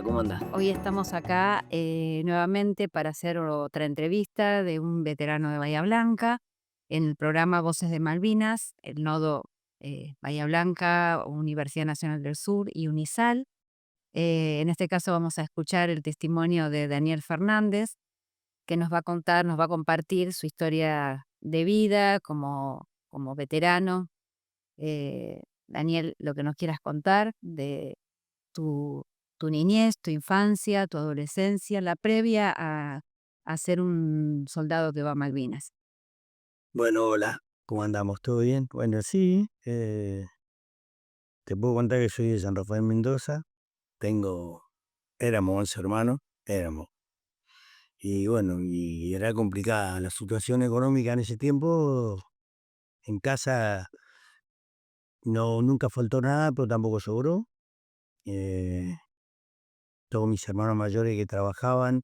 ¿Cómo andás? Hoy estamos acá nuevamente para hacer otra entrevista de un veterano de Bahía Blanca en el programa Voces de Malvinas, el nodo Bahía Blanca, Universidad Nacional del Sur y UNISAL. En este caso vamos a escuchar el testimonio de Daniel Fernández, que nos va a contar, nos va a compartir su historia de vida como veterano. Daniel, lo que nos quieras contar de tu, tu niñez, tu infancia, tu adolescencia, la previa a ser un soldado que va a Malvinas. Bueno, hola, ¿cómo andamos? ¿Todo bien? Bueno, sí, te puedo contar que soy de San Rafael Mendoza, éramos 11 hermanos, éramos, y bueno, y era complicada la situación económica en ese tiempo. En casa no, nunca faltó nada, pero tampoco sobró. eh, Todos mis hermanos mayores que trabajaban,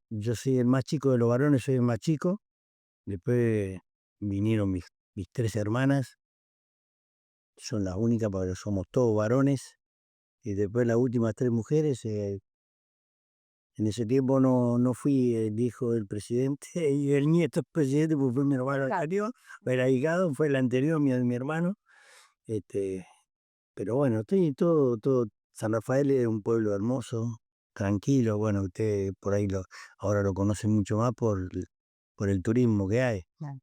yo soy el más chico de los varones, soy el más chico. Después vinieron mis tres hermanas, son las únicas porque somos todos varones. Y después las últimas tres mujeres. En ese tiempo no fui el hijo del presidente y el nieto del presidente, pues fue mi hermano Claro. anterior, era hijado, fue el anterior, mi hermano. Este, pero bueno, estoy todo. San Rafael es un pueblo hermoso, tranquilo. Bueno, usted por ahí ahora lo conocen mucho más por el turismo que hay. Claro.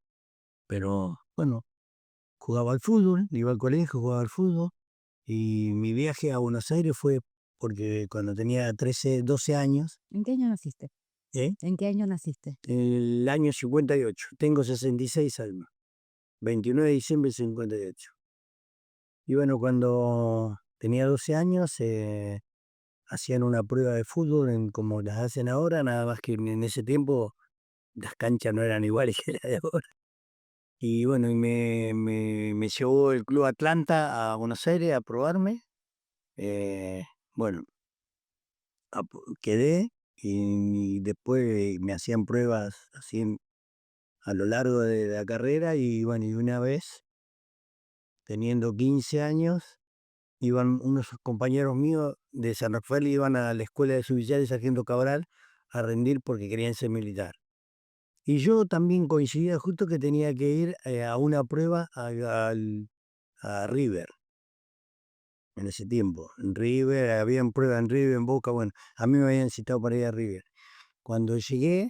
Pero bueno, jugaba al fútbol, iba al colegio, jugaba al fútbol. Y mi viaje a Buenos Aires fue porque cuando tenía 13, 12 años, ¿En qué año naciste? ¿eh? ¿En qué año naciste? El año 58, tengo 66 años, 29 de diciembre del 58. Y bueno, cuando tenía 12 años, hacían una prueba de fútbol como las hacen ahora, nada más que en ese tiempo las canchas no eran iguales que las de ahora. Y bueno, y me llevó el Club Atlanta a Buenos Aires a probarme. eh, bueno, quedé, y después me hacían pruebas así a lo largo de la carrera. Y bueno, y una vez, teniendo 15 años, iban unos compañeros míos de San Rafael, iban a la escuela de suboficiales Sargento Cabral a rendir porque querían ser militar. Y yo también coincidía justo que tenía que ir a una prueba a River en ese tiempo. En River, habían pruebas en River, en Boca. Bueno, a mí me habían citado para ir a River. Cuando llegué,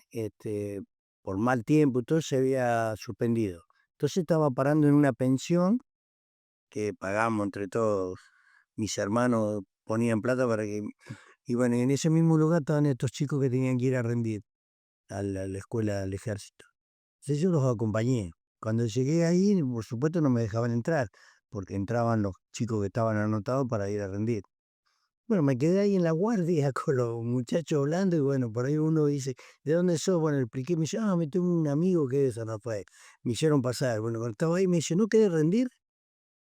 por mal tiempo y todo, se había suspendido. Entonces estaba parando en una pensión que pagamos entre todos. Mis hermanos ponían plata para que... Y bueno, y en ese mismo lugar estaban estos chicos que tenían que ir a rendir a la escuela del ejército. Entonces yo los acompañé. Cuando llegué ahí, por supuesto no me dejaban entrar, porque entraban los chicos que estaban anotados para ir a rendir. Bueno, me quedé ahí en la guardia con los muchachos hablando. Y bueno, por ahí uno dice, ¿de dónde sos? Bueno, le expliqué, me dice, me tengo un amigo que es de San Rafael. Me hicieron pasar. Bueno, cuando estaba ahí me dice, ¿no querés rendir?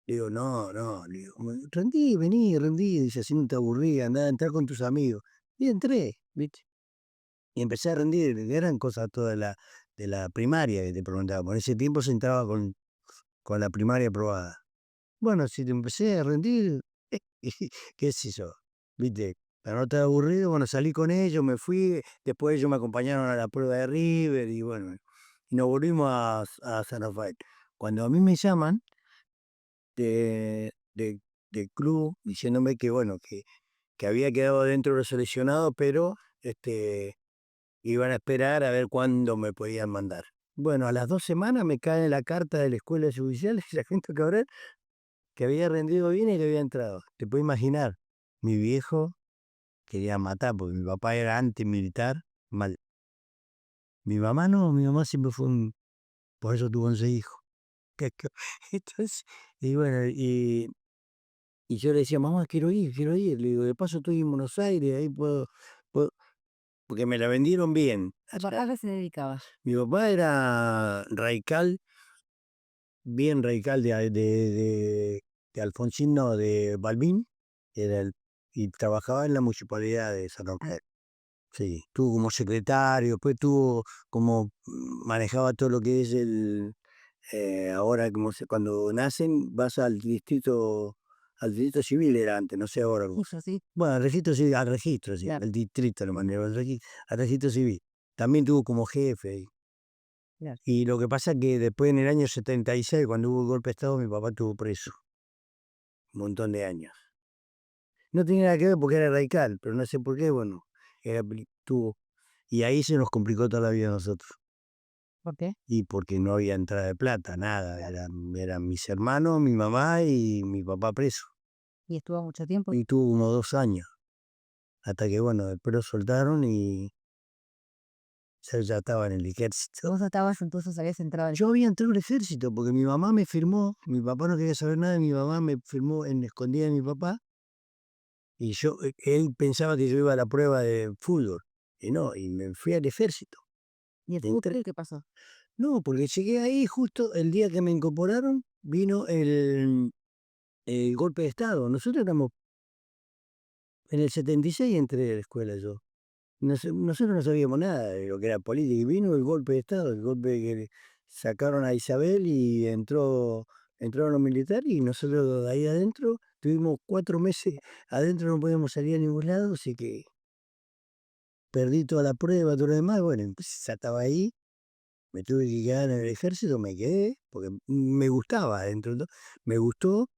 Le digo, no, le digo, rendí, vení, rendí. Dice, así no te aburrí, andá a entrar con tus amigos. Y entré, ¿viste? Y empecé a rendir. Eran cosas todas de la primaria que te preguntaba. Por ese tiempo se entraba con la primaria aprobada. Bueno, si te empecé a rendir, qué sé yo, ¿viste? Para no estar aburrido, bueno, salí con ellos, me fui. Después ellos me acompañaron a la prueba de River y bueno, y nos volvimos a San Rafael. Cuando a mí me llaman del club diciéndome que bueno, que había quedado dentro de los seleccionados, pero iban a esperar a ver cuándo me podían mandar. Bueno, a las 2 semanas me cae la carta de la escuela de judicial, Sargento Cabral, que había rendido bien y que había entrado. Te puedes imaginar, mi viejo quería matar, porque mi papá era antimilitar, mal. Mi mamá no, mi mamá siempre fue por eso tuvo 11 hijos. Que entonces, y bueno, y yo le decía: "Mamá, quiero ir, quiero ir". Le digo: "De paso estoy en Buenos Aires, ahí puedo", porque me la vendieron bien. ¿Tu papá a qué se dedicaba? Mi papá era radical, bien radical de Alfonsín, no, de Balbín, era y trabajaba en la municipalidad de San Ah, Rafael. Sí, estuvo como secretario, después tuvo como manejaba todo lo que es ahora, cuando nacen vas al distrito al distrito civil era antes, no sé ahora cómo. Justo, sí, Bueno, al registro, sí, claro, al distrito lo mandé, al registro civil. También tuvo como jefe. claro. Y lo que pasa es que después en el año 76, cuando hubo el golpe de Estado, mi papá estuvo preso un montón de años. No tenía nada que ver porque era radical, pero no sé por qué, bueno, tuvo. Y ahí se nos complicó toda la vida a nosotros. ¿Por qué? Y porque no había entrada de plata, nada. Eran mis hermanos, mi mamá y mi papá preso. ¿Y estuvo mucho tiempo? Y tuvo como 2 años. Hasta que, bueno, después lo soltaron y ya estaba en el ejército. Vos estabas entonces, habías entrado al Yo había entrado al ejército porque mi mamá me firmó, mi papá no quería saber nada, mi mamá me firmó en escondida de mi papá y él pensaba que yo iba a la prueba de fútbol y no, y me fui al ejército. ¿y el Entré. fútbol qué pasó? No, porque llegué ahí justo el día que me incorporaron, vino el golpe de Estado. Nosotros éramos, en el 76 entré a la escuela yo. Nosotros no sabíamos nada de lo que era política y vino el golpe de Estado, el golpe que sacaron a Isabel y entraron los militares y nosotros de ahí adentro tuvimos 4 meses adentro, no podíamos salir a ningún lado, así que perdí toda la prueba, todo lo demás, bueno, pues, ya estaba ahí, me tuve que quedar en el ejército, me quedé, porque me gustaba adentro, me gustó.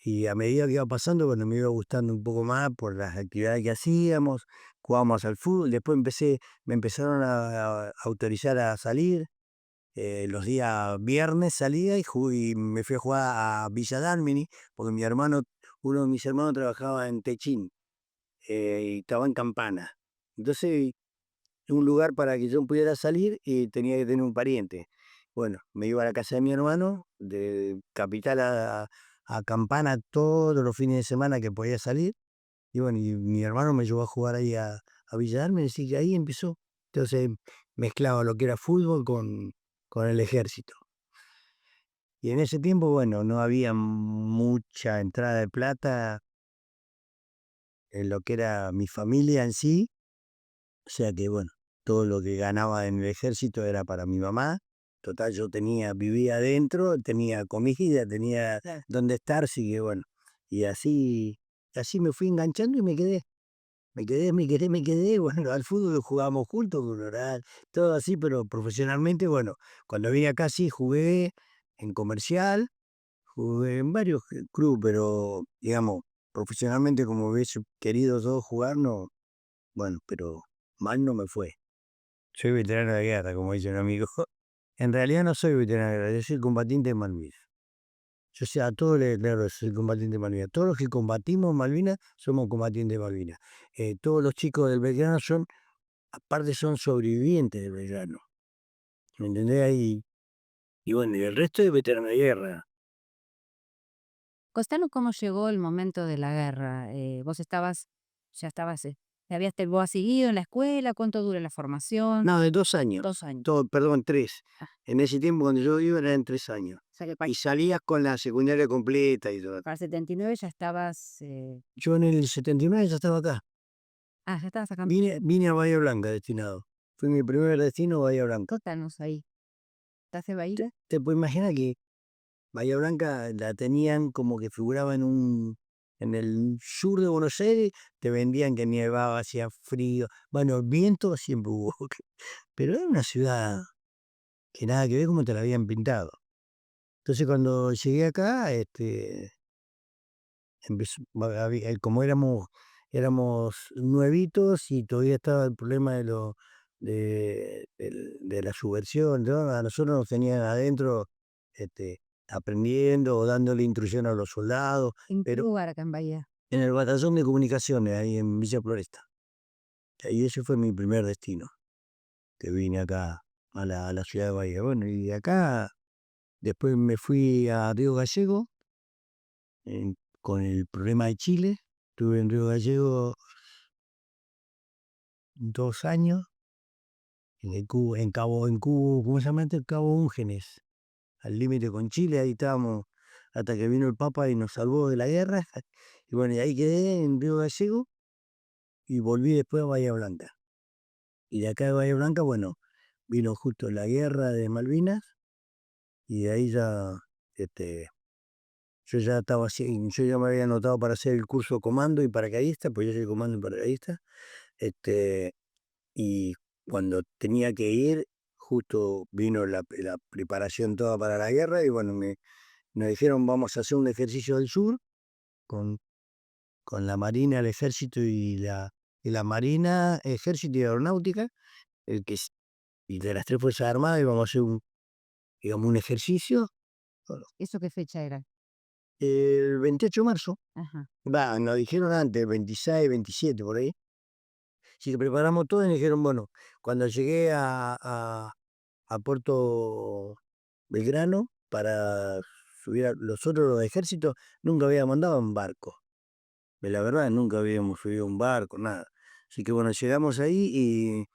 Y a medida que iba pasando, bueno, me iba gustando un poco más por las actividades que hacíamos, jugábamos al fútbol, después me empezaron a autorizar a salir, los días viernes salía y me fui a jugar a Villa Dálmini, porque uno de mis hermanos trabajaba en Techín, y estaba en Campana. Entonces, un lugar para que yo pudiera salir y tenía que tener un pariente. Bueno, me iba a la casa de mi hermano, de Capital a Campana todos los fines de semana que podía salir. Y bueno, y mi hermano me llevó a jugar ahí a Villa Dálmine, así que ahí empezó. Entonces mezclaba lo que era fútbol con el ejército. Y en ese tiempo, bueno, no había mucha entrada de plata en lo que era mi familia en sí. O sea que, bueno, todo lo que ganaba en el ejército era para mi mamá. Total, vivía adentro, tenía comida, tenía Claro. donde estar, así que bueno. Y así me fui enganchando y me quedé. Me quedé. Bueno, al fútbol jugábamos juntos, con Oral, todo así, pero profesionalmente, bueno, cuando vine acá sí jugué en Comercial, jugué en varios clubes, pero digamos, profesionalmente como hubiese querido yo jugar, no, bueno, pero mal no me fue. Soy veterano de guerra, como dice un amigo. En realidad no soy veterano de guerra, yo soy combatiente de Malvinas. Yo sé, a todos les declaro, soy combatiente de Malvinas. Todos los que combatimos en Malvinas somos combatientes de Malvinas. Todos los chicos del Belgrano aparte son sobrevivientes del Belgrano. ¿Me entendés? Y bueno, y el resto es veterano de guerra. Contanos cómo llegó el momento de la guerra. Vos ya estabas, vos has seguido en la escuela, ¿cuánto dura la formación? No, de 2 años. 2 años. Perdón, 3. Ah, En ese tiempo cuando yo iba eran 3 años. o sea que Y salías con la secundaria completa y todo. para el 79 ya estabas, Yo en el 79 ya estaba acá. ya estabas acá. Vine a Bahía Blanca destinado. Fue mi primer destino, Bahía Blanca. Contanos ahí. ¿Estás en Bahía? Te puedes imaginar que Bahía Blanca la tenían como que figuraba en el sur de Buenos Aires, te vendían que nevaba, hacía frío. Bueno, viento siempre hubo, pero era una ciudad que nada que ver como te la habían pintado. Entonces cuando llegué acá, como éramos nuevitos y todavía estaba el problema de la subversión, ¿no? A nosotros nos tenían adentro, aprendiendo o dándole instrucción a los soldados, ¿En qué pero lugar acá en Bahía? en el batallón de comunicaciones, ahí en Villa Floresta. Y ese fue mi primer destino, que vine acá a la ciudad de Bahía. Bueno, y de acá después me fui a Río Gallego, con el problema de Chile. Estuve en Río Gallego 2 años, ¿cómo se llama? El Cabo Úngenes, al límite con Chile, ahí estábamos hasta que vino el Papa y nos salvó de la guerra. Y bueno, y ahí quedé en Río Gallego y volví después a Bahía Blanca. Y de acá de Bahía Blanca, bueno, vino justo la guerra de Malvinas y de ahí ya, este, yo ya me había anotado para hacer el curso comando y paracaidista, pues yo soy comando y paracaidista, este, y cuando tenía que ir, justo vino la preparación toda para la guerra, y bueno, nos dijeron vamos a hacer un ejercicio del sur con, con la Marina, el Ejército y la Marina, Ejército y Aeronáutica, el que, y de las tres Fuerzas Armadas íbamos a hacer digamos, un ejercicio. Bueno, ¿Eso qué fecha era? el 28 de marzo, Ajá. nos dijeron antes, 26, 27 por ahí. Así que preparamos todo y nos dijeron, bueno, cuando llegué a Puerto Belgrano para subir a los otros los ejércitos, nunca había mandado en barco. La verdad, nunca habíamos subido un barco, nada. Así que bueno, llegamos ahí y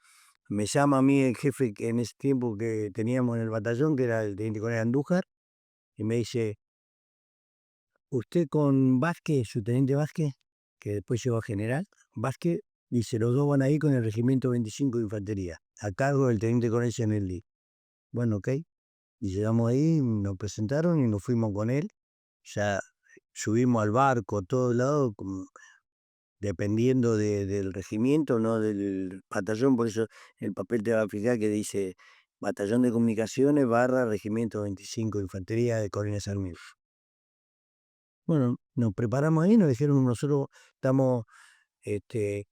me llama a mí el jefe que en ese tiempo que teníamos en el batallón, que era el teniente coronel Andújar, y me dice, usted con Vázquez, su teniente Vázquez, que después llegó a general, Vázquez, dice, los dos van a ir con el regimiento 25 de infantería, a cargo del teniente coronel Senelli. Bueno, ok. Y llegamos ahí, nos presentaron y nos fuimos con él. Ya subimos al barco, a todos lados, dependiendo del regimiento, no del batallón, por eso el papel te va a fijar que dice Batallón de Comunicaciones barra Regimiento 25 de Infantería de Coronel Sarmiento. Bueno, nos preparamos ahí, nos dijeron nosotros estamos este,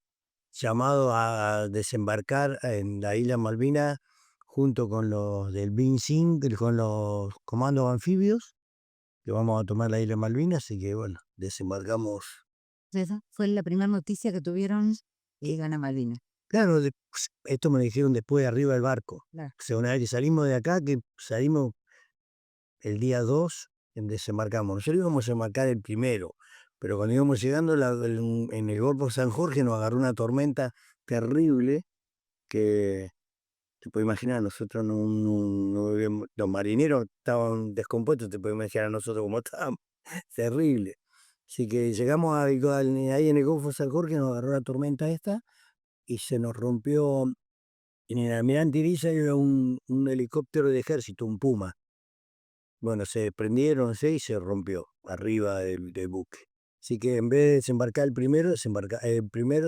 llamados a desembarcar en la isla Malvinas junto con los del BINSIN, con los comandos anfibios, que vamos a tomar la isla Malvinas, así que bueno, desembarcamos. Esa fue la primera noticia que tuvieron que iban a Malvinas. Claro, esto me lo dijeron después arriba del barco. Claro. O sea, una vez que salimos de acá, que salimos el día 2, desembarcamos. Nosotros íbamos a embarcar el primero, pero cuando íbamos llegando en el Golfo San Jorge nos agarró una tormenta terrible que te puedes imaginar, nosotros los marineros estaban descompuestos, te puedes imaginar a nosotros cómo estábamos, terrible. Así que llegamos ahí en el Golfo San Jorge, nos agarró la tormenta esta y se nos rompió. En el Almirante Iriza era un helicóptero de ejército, un Puma. Bueno, se prendieron, no sé, y se rompió arriba del buque. Así que en vez de desembarcar el primero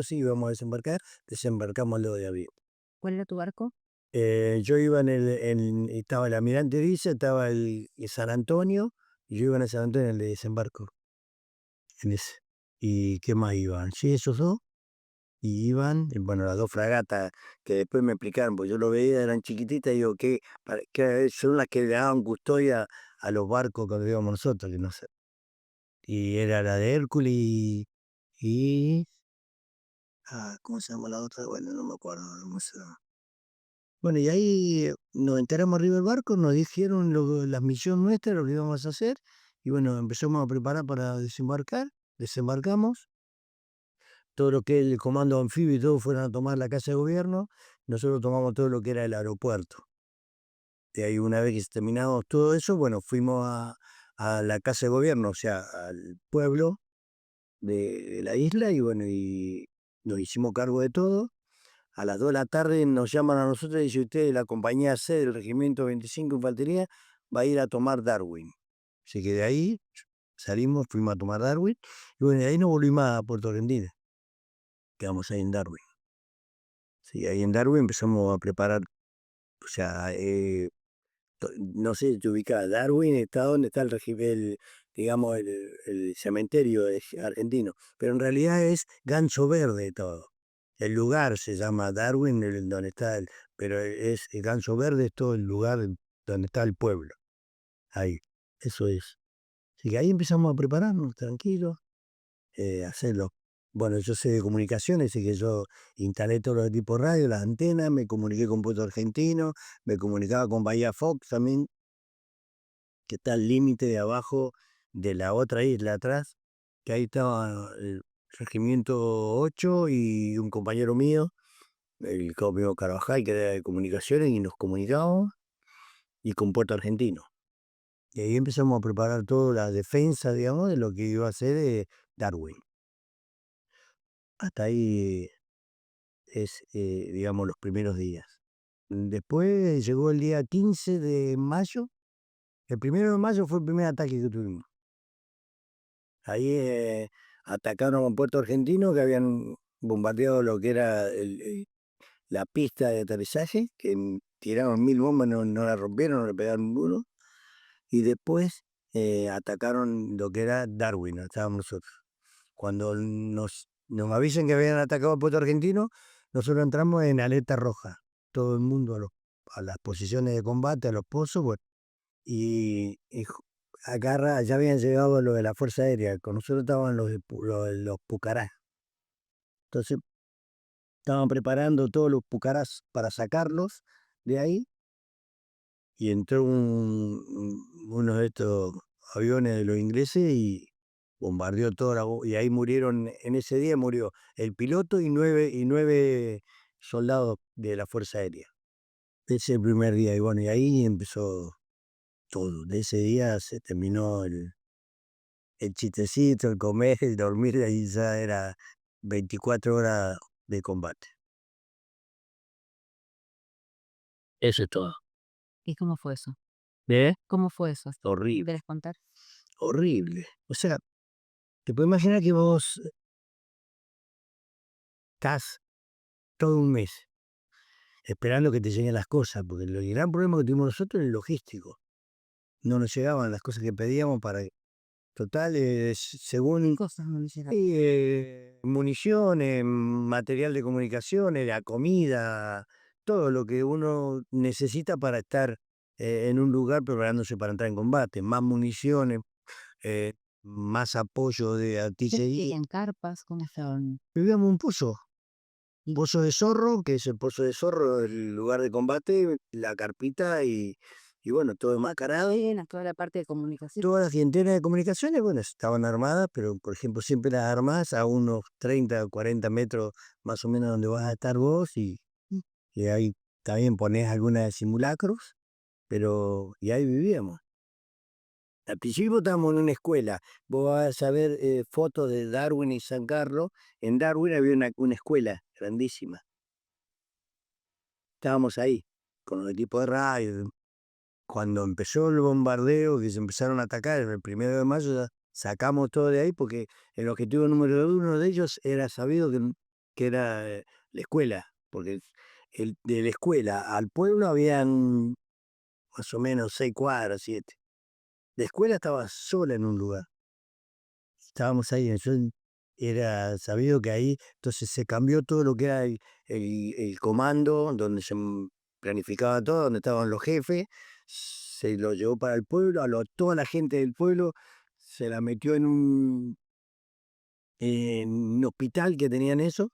sí íbamos a desembarcar, desembarcamos lo de avión. ¿Cuál era tu barco? Yo iba estaba el Almirante Iriza, estaba el San Antonio, y yo iba en el San Antonio en el de desembarco, en ese. ¿Y qué más iban? Sí, esos dos. Y iban, bueno, las dos fragatas que después me explicaron, pues yo lo veía, eran chiquititas, y digo, ¿qué son las que le daban custodia a los barcos cuando íbamos nosotros? Que no sé. Y era la de Hércules y ¿cómo se llama la otra? Bueno, no me acuerdo. No sé. Bueno, y ahí nos enteramos arriba del barco, nos dijeron la misión nuestra, lo que íbamos a hacer, y bueno, empezamos a preparar para desembarcar, desembarcamos. Todo lo que es el comando anfibio y todo fueron a tomar la casa de gobierno, nosotros tomamos todo lo que era el aeropuerto. De ahí una vez que terminamos todo eso, bueno, fuimos a la casa de gobierno, o sea, al pueblo de la isla, y bueno, y nos hicimos cargo de todo. A las 2 de la tarde nos llaman a nosotros y dice usted, la compañía C del Regimiento 25 Infantería va a ir a tomar Darwin. Así que de ahí salimos, fuimos a tomar Darwin, y bueno, de ahí no volvimos a Puerto Argentina, quedamos ahí en Darwin. Sí, ahí en Darwin empezamos a preparar, o sea, no sé, te ubicás, Darwin está donde está digamos, el cementerio argentino, pero en realidad es Ganso Verde todo. El lugar se llama Darwin, donde está pero es el Ganso Verde, es todo el lugar donde está el pueblo. Ahí, eso es. Así que ahí empezamos a prepararnos, tranquilos, hacerlo. Bueno, yo sé de comunicaciones, así que yo instalé todos los tipos de radio, las antenas, me comuniqué con Puerto Argentino, me comunicaba con Bahía Fox también, que está al límite de abajo de la otra isla atrás, que ahí estaba el Regimiento 8 y un compañero mío, el cabo Carvajal, que era de comunicaciones, y nos comunicábamos, y con Puerto Argentino. Y ahí empezamos a preparar toda la defensa, digamos, de lo que iba a ser Darwin. Hasta ahí es, digamos, los primeros días. Después llegó el día 15 de mayo. El 1 de mayo fue el primer ataque que tuvimos. Ahí atacaron a un puerto argentino que habían bombardeado lo que era la pista de aterrizaje, que tiraron 1000 bombas, no la rompieron, no le pegaron ninguno. Y después atacaron lo que era Darwin, donde estábamos nosotros. Cuando nos avisan que habían atacado al puerto argentino, nosotros entramos en alerta roja. Todo el mundo a las posiciones de combate, a los pozos, bueno, y agarra, ya habían llegado lo de la Fuerza Aérea, con nosotros estaban los Pucarás. Entonces estaban preparando todos los Pucarás para sacarlos de ahí, y entró uno de estos aviones de los ingleses y bombardeó y ahí murieron, en ese día murió el piloto y nueve soldados de la Fuerza Aérea. Ese primer día, y bueno, y ahí empezó todo. De ese día se terminó el chistecito, el comer, el dormir, ahí ya era 24 horas de combate. Eso es todo. ¿Y cómo fue eso? ¿Eh? ¿Cómo fue eso? Horrible, ¿Querés contar? horrible. O sea, te puedes imaginar que vos estás todo un mes esperando que te lleguen las cosas, porque el gran problema que tuvimos nosotros es el logístico. No nos llegaban las cosas que pedíamos para... Total, según Cosas no le llegaron. municiones, material de comunicaciones, la comida, todo lo que uno necesita para estar en un lugar preparándose para entrar en combate, más municiones, eh, más apoyo de ¿Ustedes artillería. vivían carpas? ¿Cómo estaban? Vivíamos en un pozo. Y- Pozo de Zorro, que es el Pozo de Zorro, el lugar de combate, la carpita y bueno, todo enmascarado. Cadenas, toda la parte de comunicación. Todas las antenas de comunicaciones, bueno, estaban armadas, pero por ejemplo siempre las armas a unos 30 o 40 metros más o menos donde vas a estar vos, Mm. y ahí también ponés algunas simulacros, pero y ahí vivíamos. Al principio estábamos en una escuela. Vos vas a ver fotos de Darwin y San Carlos. En Darwin había una escuela grandísima. Estábamos ahí, con los equipos de radio. Cuando empezó el bombardeo, que se empezaron a atacar el 1 de mayo, ya sacamos todo de ahí porque el objetivo número uno de ellos era sabido que era la escuela, porque de la escuela al pueblo habían más o menos 6 cuadras, 7. La escuela estaba sola en un lugar. Estábamos ahí, era sabido que ahí, entonces se cambió todo lo que era el comando, donde se planificaba todo, donde estaban los jefes, se lo llevó para el pueblo, toda la gente del pueblo se la metió en un hospital que tenían eso,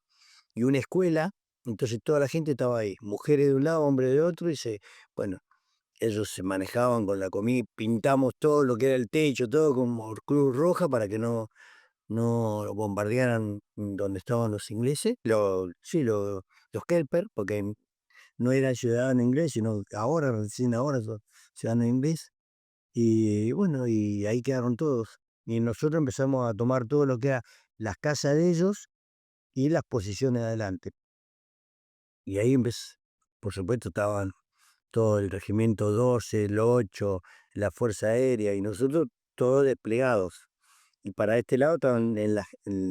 y una escuela, entonces toda la gente estaba ahí, mujeres de un lado, hombres de otro, bueno, ellos se manejaban con la comida, pintamos todo lo que era el techo, todo como Cruz Roja para que no bombardearan donde estaban los ingleses, sí, los Kelper, porque no eran ciudadanos ingleses, sino recién ahora son ciudadanos ingleses. Y bueno, y ahí quedaron todos. Y nosotros empezamos a tomar todo lo que era las casas de ellos y las posiciones adelante. Y ahí por supuesto, estaban todo el regimiento 12, el 8, la Fuerza Aérea, y nosotros todos desplegados. Y para este lado estaban en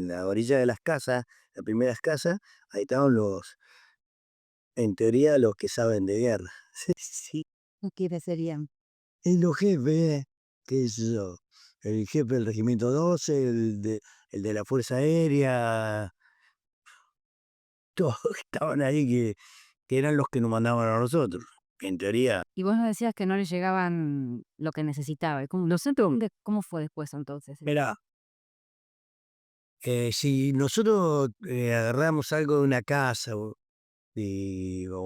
la orilla de las casas, las primeras casas, ahí estaban en teoría, los que saben de guerra. Sí, ¿Quiénes serían? y los jefes, qué sé yo, el jefe del regimiento 12, el de la Fuerza Aérea, todos estaban ahí que eran los que nos mandaban a nosotros. En teoría, Y vos nos decías que no les llegaban lo que necesitaba. ¿Cómo fue después entonces? mirá, si nosotros agarramos algo de una casa o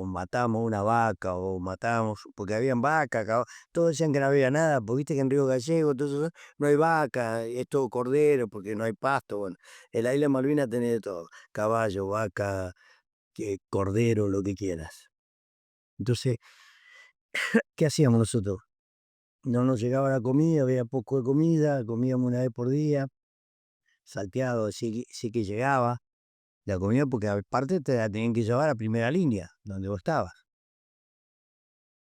matamos una vaca o matamos, porque habían vacas, todos decían que no había nada, porque viste que en Río Gallego todo eso, no hay vaca, es todo cordero porque no hay pasto. Bueno, en la isla Malvinas tenés de todo, caballo, vaca, cordero, lo que quieras. Entonces, ¿qué hacíamos nosotros? No nos llegaba la comida, había poco de comida, comíamos una vez por día, salteado, sí que llegaba la comida, porque aparte te la tenían que llevar a primera línea, donde vos estabas.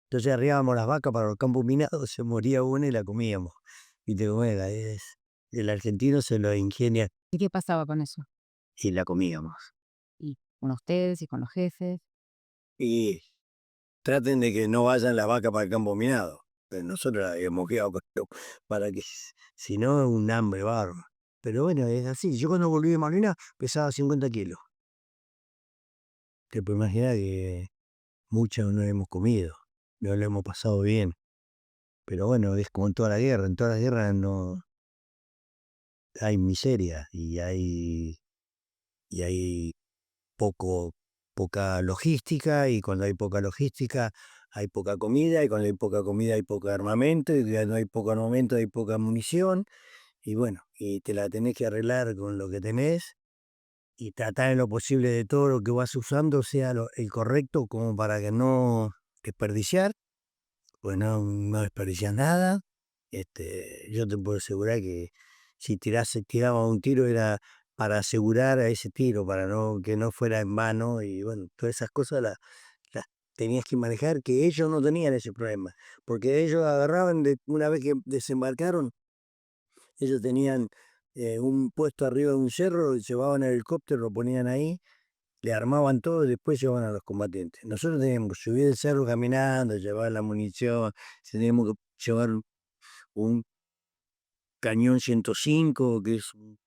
Entonces arriábamos las vacas para los campos minados, se moría una y la comíamos. ¿Viste cómo era? El argentino se lo ingenia ¿Y qué pasaba con eso? y la comíamos. Y con ustedes y con los jefes. Y traten de que no vayan las vacas para el campo minado. Pero nosotros la habíamos quedado para que, si no, un hambre bárbaro. Pero bueno, es así. Yo cuando volví de Malvinas pesaba 50 kilos. Te puedes imaginar que mucho no hemos comido, no lo hemos pasado bien. Pero bueno, es como en toda la guerra. En todas las guerras no hay miseria y hay poca logística, y cuando hay poca logística hay poca comida, y cuando hay poca comida hay poco armamento, y cuando hay poco armamento hay poca munición, y bueno, y te la tenés que arreglar con lo que tenés y tratar en lo posible de todo lo que vas usando sea el correcto como para que no desperdiciar, pues no desperdicias nada. Yo te puedo asegurar que si tiraba un tiro era para asegurar a ese tiro, para que no fuera en vano, y bueno, todas esas cosas las tenías que manejar, que ellos no tenían ese problema, porque ellos agarraban, una vez que desembarcaron, ellos tenían un puesto arriba de un cerro, llevaban el helicóptero, lo ponían ahí, le armaban todo y después llevaban a los combatientes. Nosotros teníamos que subir el cerro caminando, llevar la munición, teníamos que llevar un cañón 105, que es un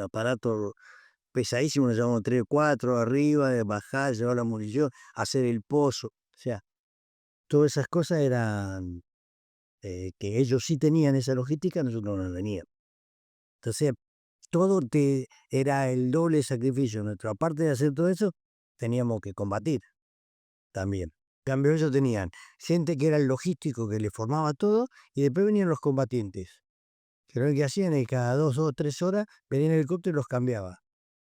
aparato pesadísimo, lo llevamos 3 o 4 arriba, bajar, llevar la munición, hacer el pozo. O sea, todas esas cosas eran que ellos sí tenían esa logística, nosotros no la teníamos. Entonces, era el doble sacrificio nuestro. Aparte de hacer todo eso, teníamos que combatir también. En cambio, ellos tenían gente que era el logístico que le formaba todo, y después venían los combatientes. Que lo que hacían es cada 2 o 3 horas venía el helicóptero y los cambiaba.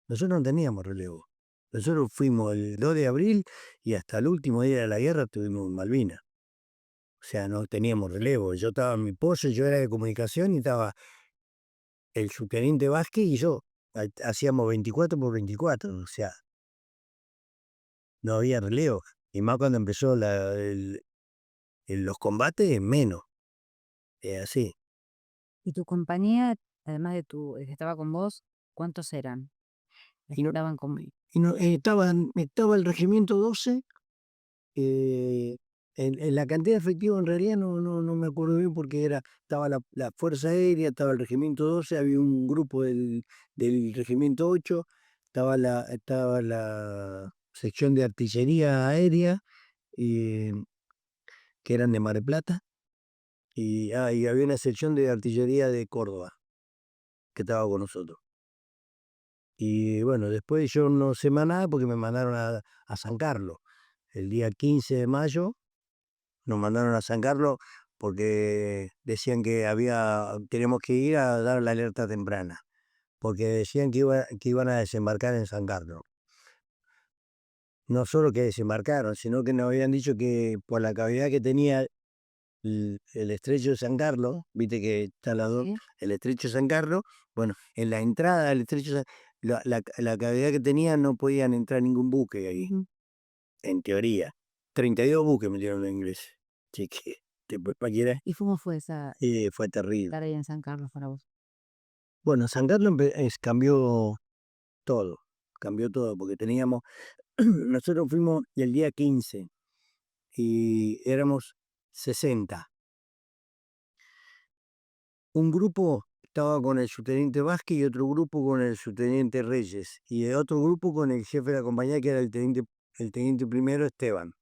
Nosotros no teníamos relevo. Nosotros fuimos el 2 de abril y hasta el último día de la guerra estuvimos en Malvinas. O sea, no teníamos relevo. Yo estaba en mi pozo, yo era de comunicación y estaba el subteniente Vázquez y yo. Hacíamos 24 por 24. O sea, no había relevo. Y más cuando empezó los combates, menos. Es así. ¿Y tu compañía, además de el que estaba con vos, cuántos eran? Los Y que no, estaban con estaba el regimiento 12. Eh, en la cantidad de efectivo en realidad no me acuerdo bien, porque estaba la Fuerza Aérea, estaba el Regimiento 12, había un grupo del Regimiento 8, estaba la sección de artillería aérea, y, que eran de Mar del Plata, y había una sección de artillería de Córdoba que estaba con nosotros. Y bueno, después yo no sé más nada porque me mandaron a San Carlos el día 15 de mayo. Nos mandaron a San Carlos porque decían que teníamos que ir a dar la alerta temprana, porque decían que iban a desembarcar en San Carlos. No solo que desembarcaron, sino que nos habían dicho que por la cavidad que tenía el estrecho de San Carlos, viste que está ¿sí? el estrecho de San Carlos, bueno, en la entrada del estrecho la cavidad que tenía no podían entrar ningún buque ahí, Ujú. en teoría. 32 buques metieron los ingleses. Así que después para ¿Y cómo fue fue terrible. estar ahí en San Carlos para vos? Bueno, San Carlos todo, cambió todo, porque teníamos, nosotros fuimos el día 15 y éramos 60. Un grupo estaba con el subteniente Vázquez y otro grupo con el subteniente Reyes, y el otro grupo con el jefe de la compañía, que era el teniente primero Esteban.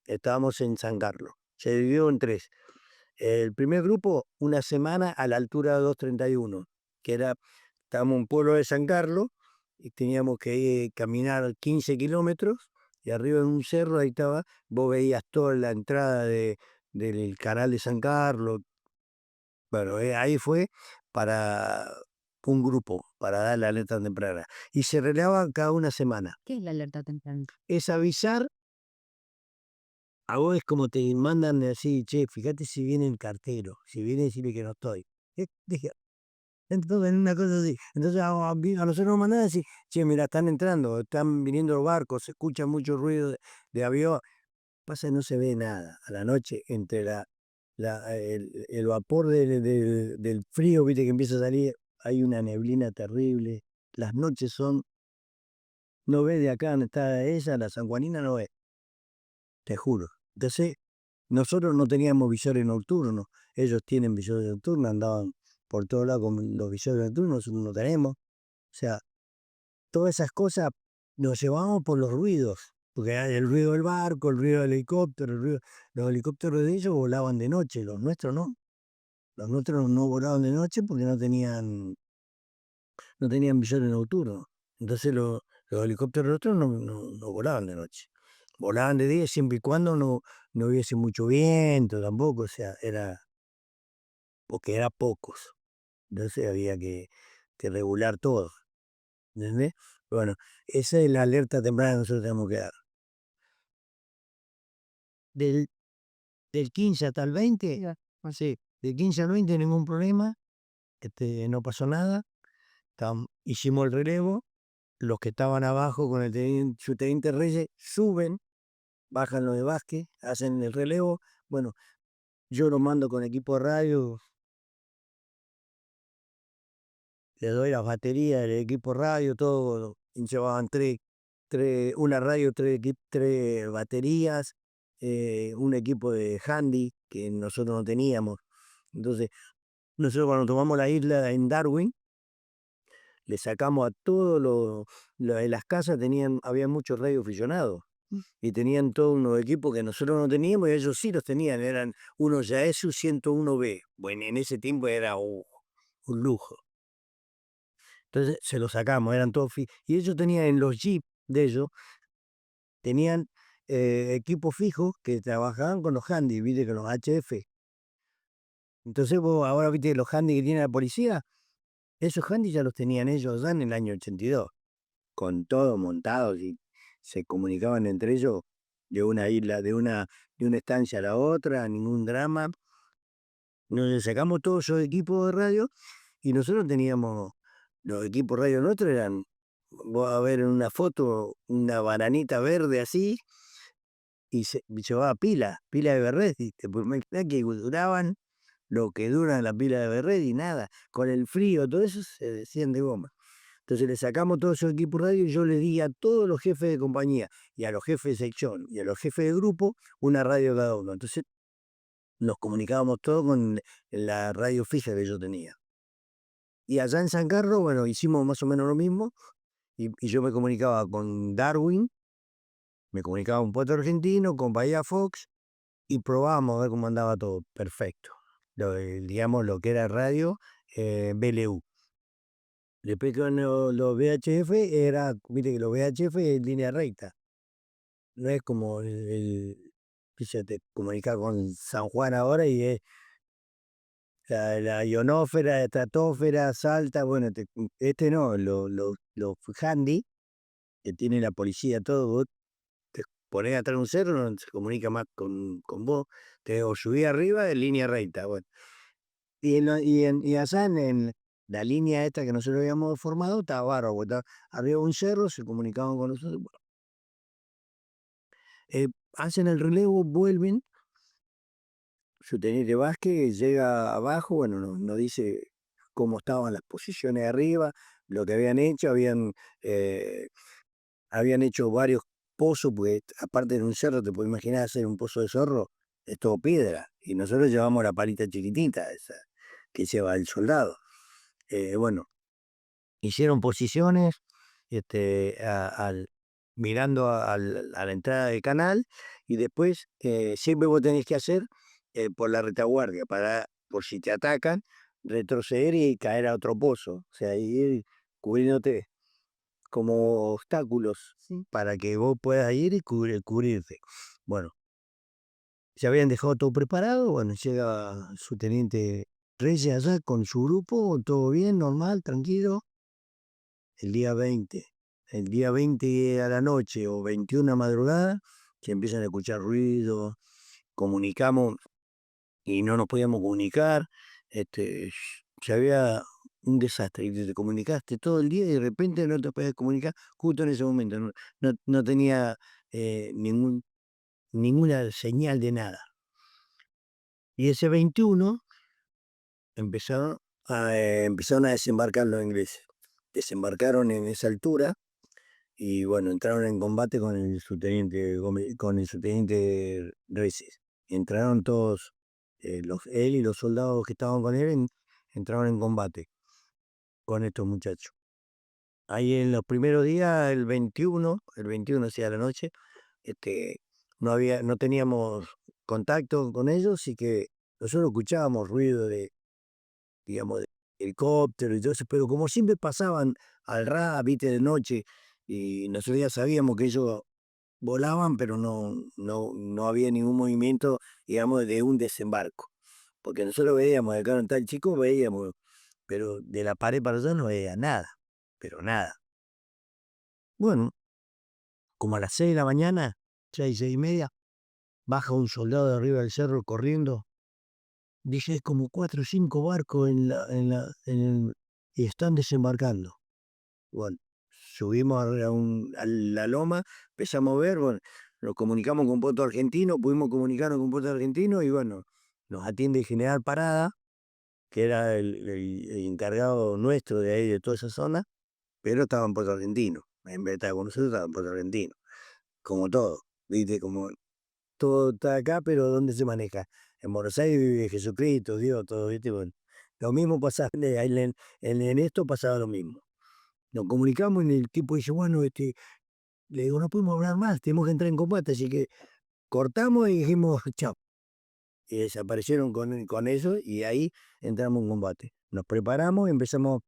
Estábamos en San Carlos. Se dividió en tres. El primer grupo, una semana a la altura de 231, que estábamos en un pueblo de San Carlos y teníamos que caminar 15 kilómetros, y arriba en un cerro, ahí estaba, vos veías toda la entrada del canal de San Carlos. Bueno, ahí fue para un grupo, para dar la alerta temprana. Y se releva cada una semana. ¿Qué es la alerta temprana? Es avisar. A vos es como te mandan de así: che, fíjate si viene el cartero, si viene, decirle que no estoy. Dije, entonces, en una cosa así. Entonces a nosotros nos mandan a decir: che, mira, están entrando, están viniendo los barcos, se escucha mucho ruido de avión. Pasa que no se ve nada. A la noche, entre el vapor del frío, viste, que empieza a salir hay una neblina terrible, las noches son, no ves de acá donde está ella, la sanjuanina no ves, te juro. Entonces, nosotros no teníamos visores nocturnos, ellos tienen visores nocturnos, andaban por todos lados con los visores nocturnos, nosotros no tenemos. O sea, todas esas cosas nos llevamos por los ruidos, porque hay el ruido del barco, el ruido del helicóptero, los helicópteros de ellos volaban de noche, los nuestros no. Los nuestros no volaban de noche porque no tenían visores nocturnos. Entonces los helicópteros nuestros no volaban de noche. Volaban de día siempre y cuando no hubiese mucho viento tampoco, o sea, porque era pocos. Entonces había que regular todo, ¿entendés? Bueno, esa es la alerta temprana que nosotros tenemos que dar. Del, del 15 hasta el 20, Ya. sí, del 15 al 20 ningún problema, no pasó nada, hicimos el relevo, los que estaban abajo con el subteniente Reyes suben, bajan los de Vázquez, hacen el relevo, bueno, yo lo mando con equipo de radio, le doy las baterías del equipo de radio, todo, y llevaban una radio, tres baterías, un equipo de handy que nosotros no teníamos. Entonces, nosotros cuando tomamos la isla en Darwin, le sacamos a todos de las casas, había muchos radioaficionados. Y tenían todos unos equipos que nosotros no teníamos y ellos sí los tenían, eran unos Yaesu 101B. Bueno, en ese tiempo era un lujo. Entonces se los sacamos, eran todos y ellos tenían en los jeeps de ellos, tenían equipos fijos que trabajaban con los handy, viste, con los HF. Entonces vos ahora viste los handy que tiene la policía, esos handy ya los tenían ellos ya en el año 82, con todo montados y se comunicaban entre ellos de una isla, de una estancia a la otra, ningún drama. Nos sacamos todos esos equipos de radio y nosotros teníamos, los equipos radio nuestros eran, vos a ver en una foto, una bananita verde así, y se llevaba pila de Berretti, te puedes imaginar que duraban lo que duran las pilas de Berretti y nada, con el frío, todo eso se decían de goma. Entonces le sacamos todos esos equipos radio y yo le di a todos los jefes de compañía y a los jefes de sección y a los jefes de grupo una radio cada uno. Entonces nos comunicábamos todos con la radio fija que yo tenía. Y allá en San Carlos, bueno, hicimos más o menos lo mismo y yo me comunicaba con Darwin, me comunicaba con Puerto Argentino, con Bahía Fox y probábamos a ver cómo andaba todo. Perfecto. Digamos lo que era radio, BLU. Después con los VHF viste que los VHF es línea recta. No es como que se te comunica con San Juan ahora y es la ionósfera, estratosfera, salta, bueno, no, los handy, que tiene la policía, todo, vos te ponés atrás de un cerro, no se comunica más con vos, o subí arriba en línea recta, bueno. Y allá en la línea esta que nosotros habíamos formado, estaba bárbaro, porque arriba de un cerro, se comunicaban con nosotros, bueno, hacen el relevo, vuelven, Subteniente Vázquez llega abajo, bueno, nos dice cómo estaban las posiciones de arriba, lo que habían hecho, habían hecho varios pozos, porque aparte de un cerro, te puedes imaginar hacer un pozo de zorro, es todo piedra, y nosotros llevamos la palita chiquitita, esa que lleva el soldado. Bueno, hicieron posiciones mirando a la entrada del canal y después siempre vos tenés que hacer por la retaguardia, por si te atacan, retroceder y caer a otro pozo, o sea, ir cubriéndote como obstáculos, ¿sí?, para que vos puedas ir y cubrirte. Bueno, se habían dejado todo preparado, bueno, llega su teniente Reyes allá con su grupo, todo bien, normal, tranquilo. El día 20, el día 20 a la noche o 21 a madrugada, se empiezan a escuchar ruidos, comunicamos y no nos podíamos comunicar, ya había un desastre, y te comunicaste todo el día y de repente no te podías comunicar justo en ese momento, no tenía ninguna señal de nada. Y ese 21 empezaron empezaron a desembarcar los ingleses. Desembarcaron en esa altura y bueno, entraron en combate con el subteniente con el subteniente Reces. Entraron todos, él y los soldados que estaban con él entraron en combate con estos muchachos. Ahí en los primeros días, el 21 sí, a la noche, no teníamos contacto con ellos, y que nosotros escuchábamos ruido de, digamos, de helicóptero y todo eso, pero como siempre pasaban al viste, de noche, y nosotros ya sabíamos que ellos volaban, pero no había ningún movimiento, digamos, de un desembarco. Porque nosotros veíamos, acá en tal chico, veíamos, pero de la pared para allá no veía nada, pero nada. Bueno, como a las 6 de la mañana, 6:30, baja un soldado de arriba del cerro corriendo. Dice, es como 4 o 5 barcos y están desembarcando. Bueno, subimos a la loma, empezamos a ver, bueno, nos comunicamos con Puerto Argentino, pudimos comunicarnos con Puerto Argentino y bueno, nos atiende el general Parada, que era el encargado nuestro de ahí, de toda esa zona, pero estaba en Puerto Argentino. En vez de estar con nosotros, estaba en Puerto Argentino. Como todo, ¿viste? Como todo está acá, pero ¿dónde se maneja? En Buenos Aires vive Jesucristo, Dios, todo, ¿viste? Bueno, lo mismo pasaba, en esto pasaba lo mismo. Nos comunicamos y el tipo dice, bueno, le digo, no podemos hablar más, tenemos que entrar en combate, así que cortamos y dijimos, chao. Y desaparecieron con eso, y ahí entramos en combate. Nos preparamos y empezamos,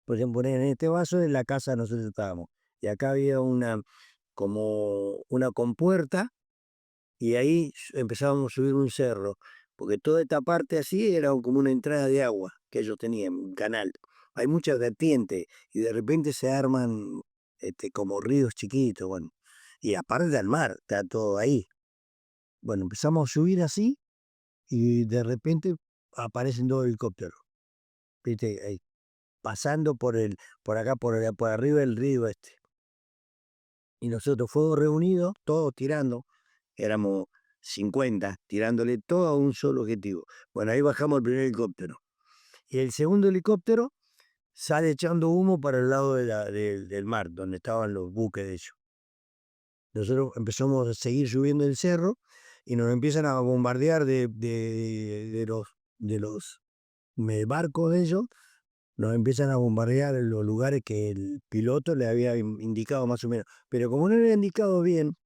por ejemplo, en este vaso, en la casa nosotros estábamos. Y acá había como una compuerta, y ahí empezábamos a subir un cerro, porque toda esta parte así era como una entrada de agua que ellos tenían, un canal. Hay muchas vertientes y de repente se arman, como ríos chiquitos, bueno. Y aparte del mar, está todo ahí. Bueno, empezamos a subir así y de repente aparecen dos helicópteros, ¿viste? Ahí, pasando por acá, por arriba del río este. Y nosotros, fuego reunido, todos tirando, éramos 50, tirándole todo a un solo objetivo. Bueno, ahí bajamos el primer helicóptero. Y el segundo helicóptero sale echando humo para el lado del mar, donde estaban los buques de ellos. Nosotros empezamos a seguir subiendo el cerro y nos empiezan a bombardear de los barcos de ellos, nos empiezan a bombardear en los lugares que el piloto le había indicado más o menos. Pero como no le había indicado bien,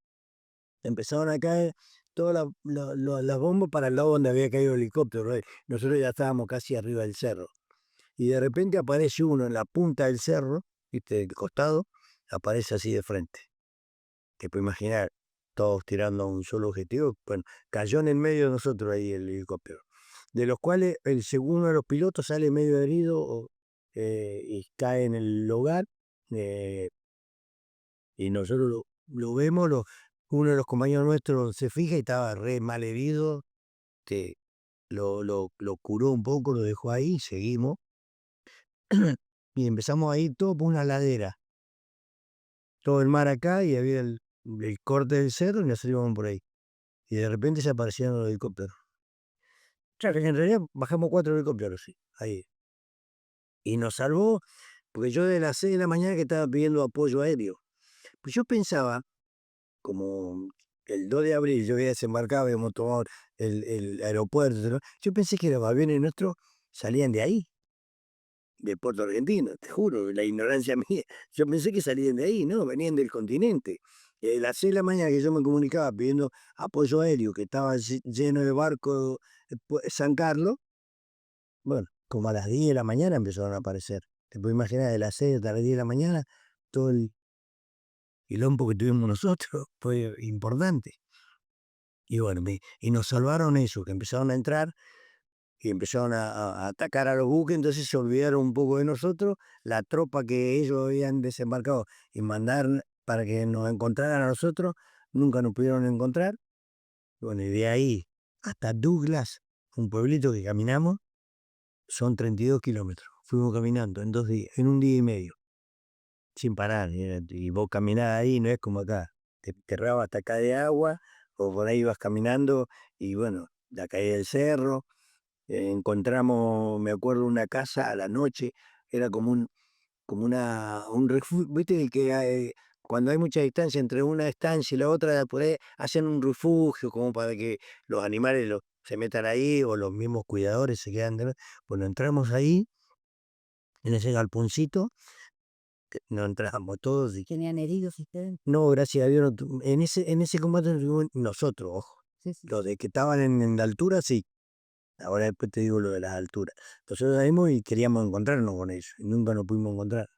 empezaron a caer todas las bombas para el lado donde había caído el helicóptero, ¿no? Nosotros ya estábamos casi arriba del cerro. Y de repente aparece uno en la punta del cerro, ¿viste? Del costado, aparece así de frente. Te puedes imaginar, todos tirando a un solo objetivo. Bueno, cayó en el medio de nosotros ahí el helicóptero. De los cuales el segundo de los pilotos sale medio herido, y cae en el hogar. eh, y nosotros lo vemos, uno de los compañeros nuestros se fija y estaba re mal herido. te, lo curó un poco, lo dejó ahí, seguimos. Y empezamos a ir todo por una ladera. Todo el mar acá y había el corte del cerro y nos íbamos por ahí. Y de repente se aparecieron los helicópteros. O sea, que en realidad bajamos 4 helicópteros, sí, ahí. Y nos salvó, porque yo de las 6 de la mañana que estaba pidiendo apoyo aéreo. Pues yo pensaba, como el 2 de abril yo había desembarcado, habíamos tomado el aeropuerto, ¿no? Yo pensé que los aviones nuestros salían de ahí, de Puerto Argentino, te juro, la ignorancia mía. Yo pensé que salían de ahí, ¿no? Venían del continente. Y a las 6 de la mañana que yo me comunicaba pidiendo apoyo aéreo, que estaba lleno de barcos, San Carlos, bueno, como a las 10 de la mañana empezaron a aparecer. Te puedes imaginar, de las 6 hasta las 10 de la mañana, todo el quilombo que tuvimos nosotros fue importante. Y bueno, y nos salvaron eso, que empezaron a entrar y empezaron a atacar a los buques, entonces se olvidaron un poco de nosotros, la tropa que ellos habían desembarcado y mandar para que nos encontraran a nosotros, nunca nos pudieron encontrar. Bueno, y de ahí hasta Douglas, un pueblito que caminamos, son 32 kilómetros. Fuimos caminando en 2 días, en un día y medio, sin parar. Y vos caminás ahí, no es como acá, te enterrabas hasta acá de agua, o por ahí ibas caminando, y bueno, la caída del cerro. encontramos, me acuerdo, una casa a la noche, era un refugio, viste que cuando hay mucha distancia entre una estancia y la otra, por ahí hacen un refugio como para que los animales se metan ahí o los mismos cuidadores se quedan. Bueno, entramos ahí, en ese galponcito, no entramos todos. ¿Tenían heridos ustedes? No, gracias a Dios, en ese combate no tuvimos nosotros, ojo. Sí, sí. Los de que estaban en la altura, sí. Ahora después te digo lo de las alturas. Nosotros salimos y queríamos encontrarnos con ellos, y nunca nos pudimos encontrar.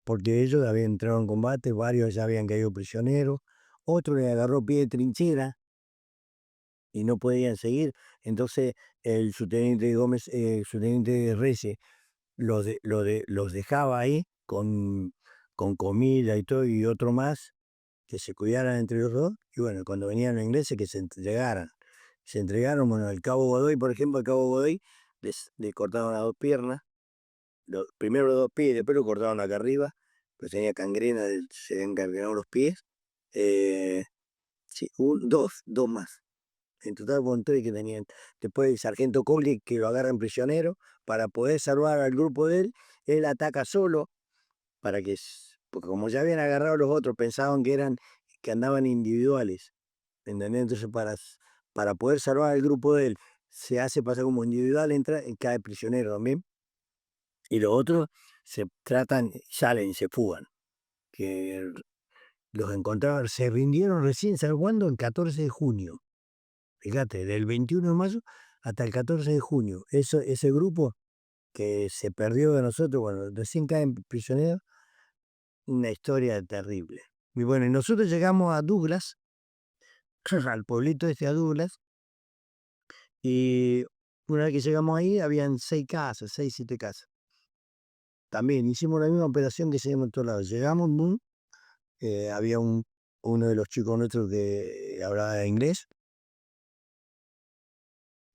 Porque ellos habían entrado en combate, varios ya habían caído prisioneros, otro le agarró pie de trinchera y no podían seguir. Entonces el subteniente Gómez, subteniente Reyes, los dejaba ahí con comida y todo, y otro más, que se cuidaran entre los dos, y bueno, cuando venían los ingleses que se entregaran. Se entregaron, bueno, el cabo Godoy, por ejemplo, el cabo Godoy, le cortaron las dos piernas, primero los dos pies, después lo cortaron acá arriba, pues tenía cangrena, se habían gangrenado los pies. eh, sí, dos más. En total fueron tres que tenían. Después el sargento Colli, que lo agarran prisionero, para poder salvar al grupo de él ataca solo, porque como ya habían agarrado a los otros, pensaban que andaban individuales, ¿entendés? Entonces para poder salvar al grupo de él, se hace pasar como individual, entra, cae prisionero también, y los otros se tratan, salen, se fugan, que los encontraban, se rindieron recién, ¿sabes cuándo? El 14 de junio. Fíjate, del 21 de mayo hasta el 14 de junio. Ese grupo que se perdió de nosotros, bueno, recién caen prisioneros, una historia terrible. Y bueno, y nosotros llegamos a Douglas, al pueblito este a Douglas, y una vez que llegamos ahí, habían 6 casas, 6, 7 casas. También hicimos la misma operación que hicimos en todos lados. Llegamos, boom, había uno de los chicos nuestros que hablaba inglés.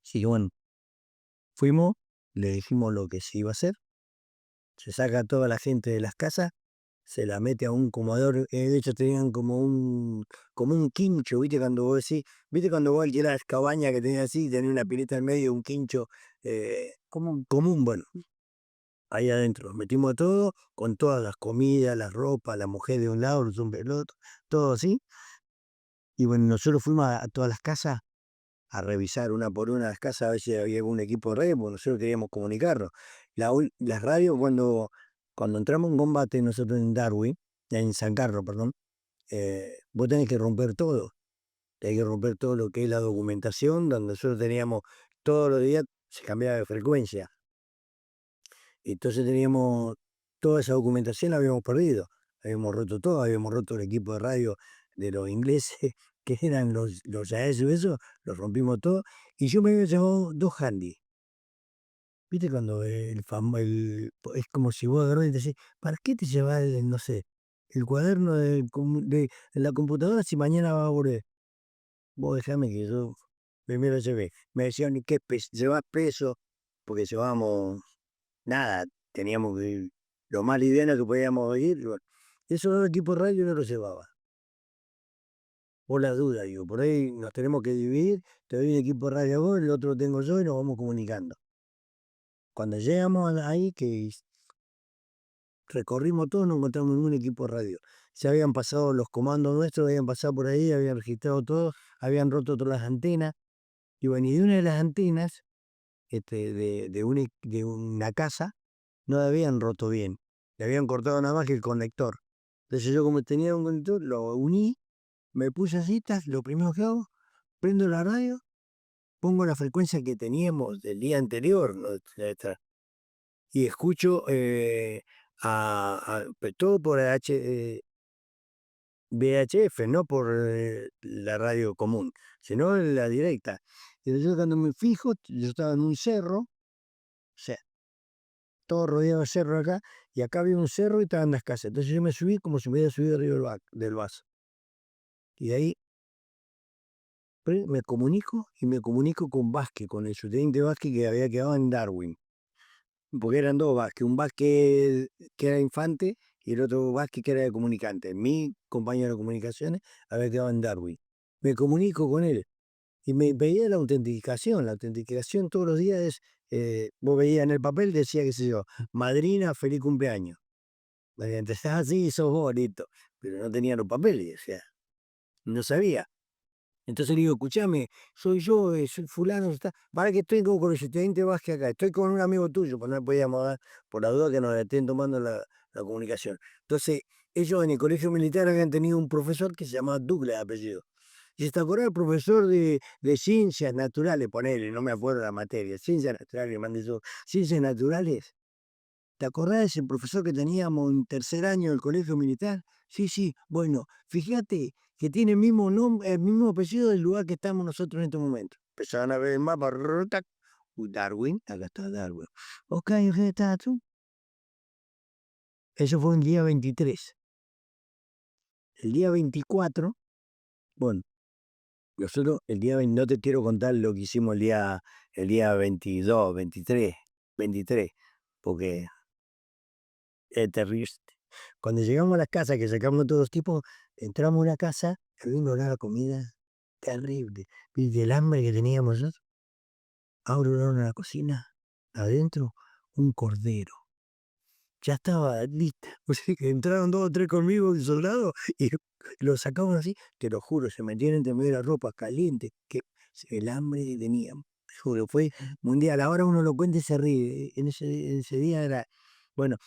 Sí, bueno, fuimos, le dijimos lo que se iba a hacer, se saca a toda la gente de las casas, se la mete a un comedor, de hecho tenían como un quincho, ¿viste? Cuando vos decís, ¿viste cuando vos alquilás las cabañas que tenías así, tenía una pileta en medio, un quincho común, bueno, ahí adentro, nos metimos a todo, con todas las comidas, las ropas, la mujer de un lado, los hombres del otro, todo así, y bueno, nosotros fuimos a todas las casas a revisar una por una las casas, a ver si había algún equipo de radio, porque nosotros queríamos comunicarnos. Las radios, cuando entramos en combate nosotros en Darwin, en San Carlos, perdón, vos tenés que romper todo lo que es la documentación, donde nosotros teníamos todos los días, se cambiaba de frecuencia. Entonces teníamos toda esa documentación, la habíamos perdido. Habíamos roto todo, habíamos roto el equipo de radio de los ingleses, que eran los Yaesu y eso, los rompimos todo. Y yo me había llevado 2 handy. ¿Viste cuando es como si vos agarrás y te decís, ¿para qué te llevas, no sé, el cuaderno de la computadora si mañana va a volver? Vos dejame que yo primero llevé. Me decían, ¿y qué llevás peso? Porque llevábamos nada, teníamos que ir lo más liviano que podíamos ir. Y bueno, esos 2 equipos de radio yo no los llevaba. Por las dudas, digo, por ahí nos tenemos que dividir, te doy un equipo de radio a vos, el otro lo tengo yo y nos vamos comunicando. Cuando llegamos ahí, que recorrimos todo, no encontramos ningún equipo de radio. Se habían pasado los comandos nuestros, habían pasado por ahí, habían registrado todo, habían roto todas las antenas. Y bueno, y de una de las antenas, de una casa, no la habían roto bien. Le habían cortado nada más que el conector. Entonces yo, como tenía un conector, lo uní, me puse así, lo primero que hago, prendo la radio, pongo la frecuencia que teníamos del día anterior, ¿no? Y escucho todo por VHF, no por la radio común, sino en la directa. Y entonces cuando me fijo, yo estaba en un cerro, o sea, todo rodeado de cerro acá, y acá había un cerro y estaban las casas. Entonces yo me subí como si me hubiera subido arriba del vaso. Y de ahí me comunico con Vázquez, con el subteniente Vázquez que había quedado en Darwin. Porque eran dos Vázquez, un Vázquez que era infante y el otro Vázquez que era de comunicante. Mi compañero de comunicaciones había quedado en Darwin. Me comunico con él y me pedía la autenticación todos los días es, vos veías en el papel, decía, qué sé yo, madrina, feliz cumpleaños. Entonces, así sos vos, listo. Pero no tenía los papeles, o sea, no sabía. Entonces le digo, escuchame, soy yo, soy fulano, está, para que estoy con el estudiante Vázquez acá, estoy con un amigo tuyo, pues no le podíamos dar por la duda que nos estén tomando la comunicación. Entonces, ellos en el colegio militar habían tenido un profesor que se llamaba Douglas, de apellido. Y se te acordás el profesor de ciencias naturales, ponele, no me acuerdo la materia, ciencias naturales, mandé yo, ciencias naturales. ¿Te acordás de ese profesor que teníamos en tercer año del colegio militar? Sí, sí, bueno, fíjate que tiene el mismo nombre, el mismo apellido del lugar que estamos nosotros en este momento. Empezaban a ver el mapa, tac, uy, Darwin, acá está Darwin. Ok, ok, está tú. Eso fue el día 23. El día 24, bueno, nosotros el día 20, no te quiero contar lo que hicimos el día 22, 23, porque es terrible. Cuando llegamos a la casa, que sacamos todos los tipos, entramos a una casa, había un olor a comida terrible. Y del hambre que teníamos nosotros, abro el horno de la cocina, adentro, un cordero. Ya estaba lista. O sea, que entraron dos o tres conmigo, soldados, y lo sacamos así, te lo juro, se metían entre medio de la ropa caliente, que el hambre que teníamos. Te juro, fue mundial. Ahora uno lo cuenta y se ríe. En ese día era. Bueno,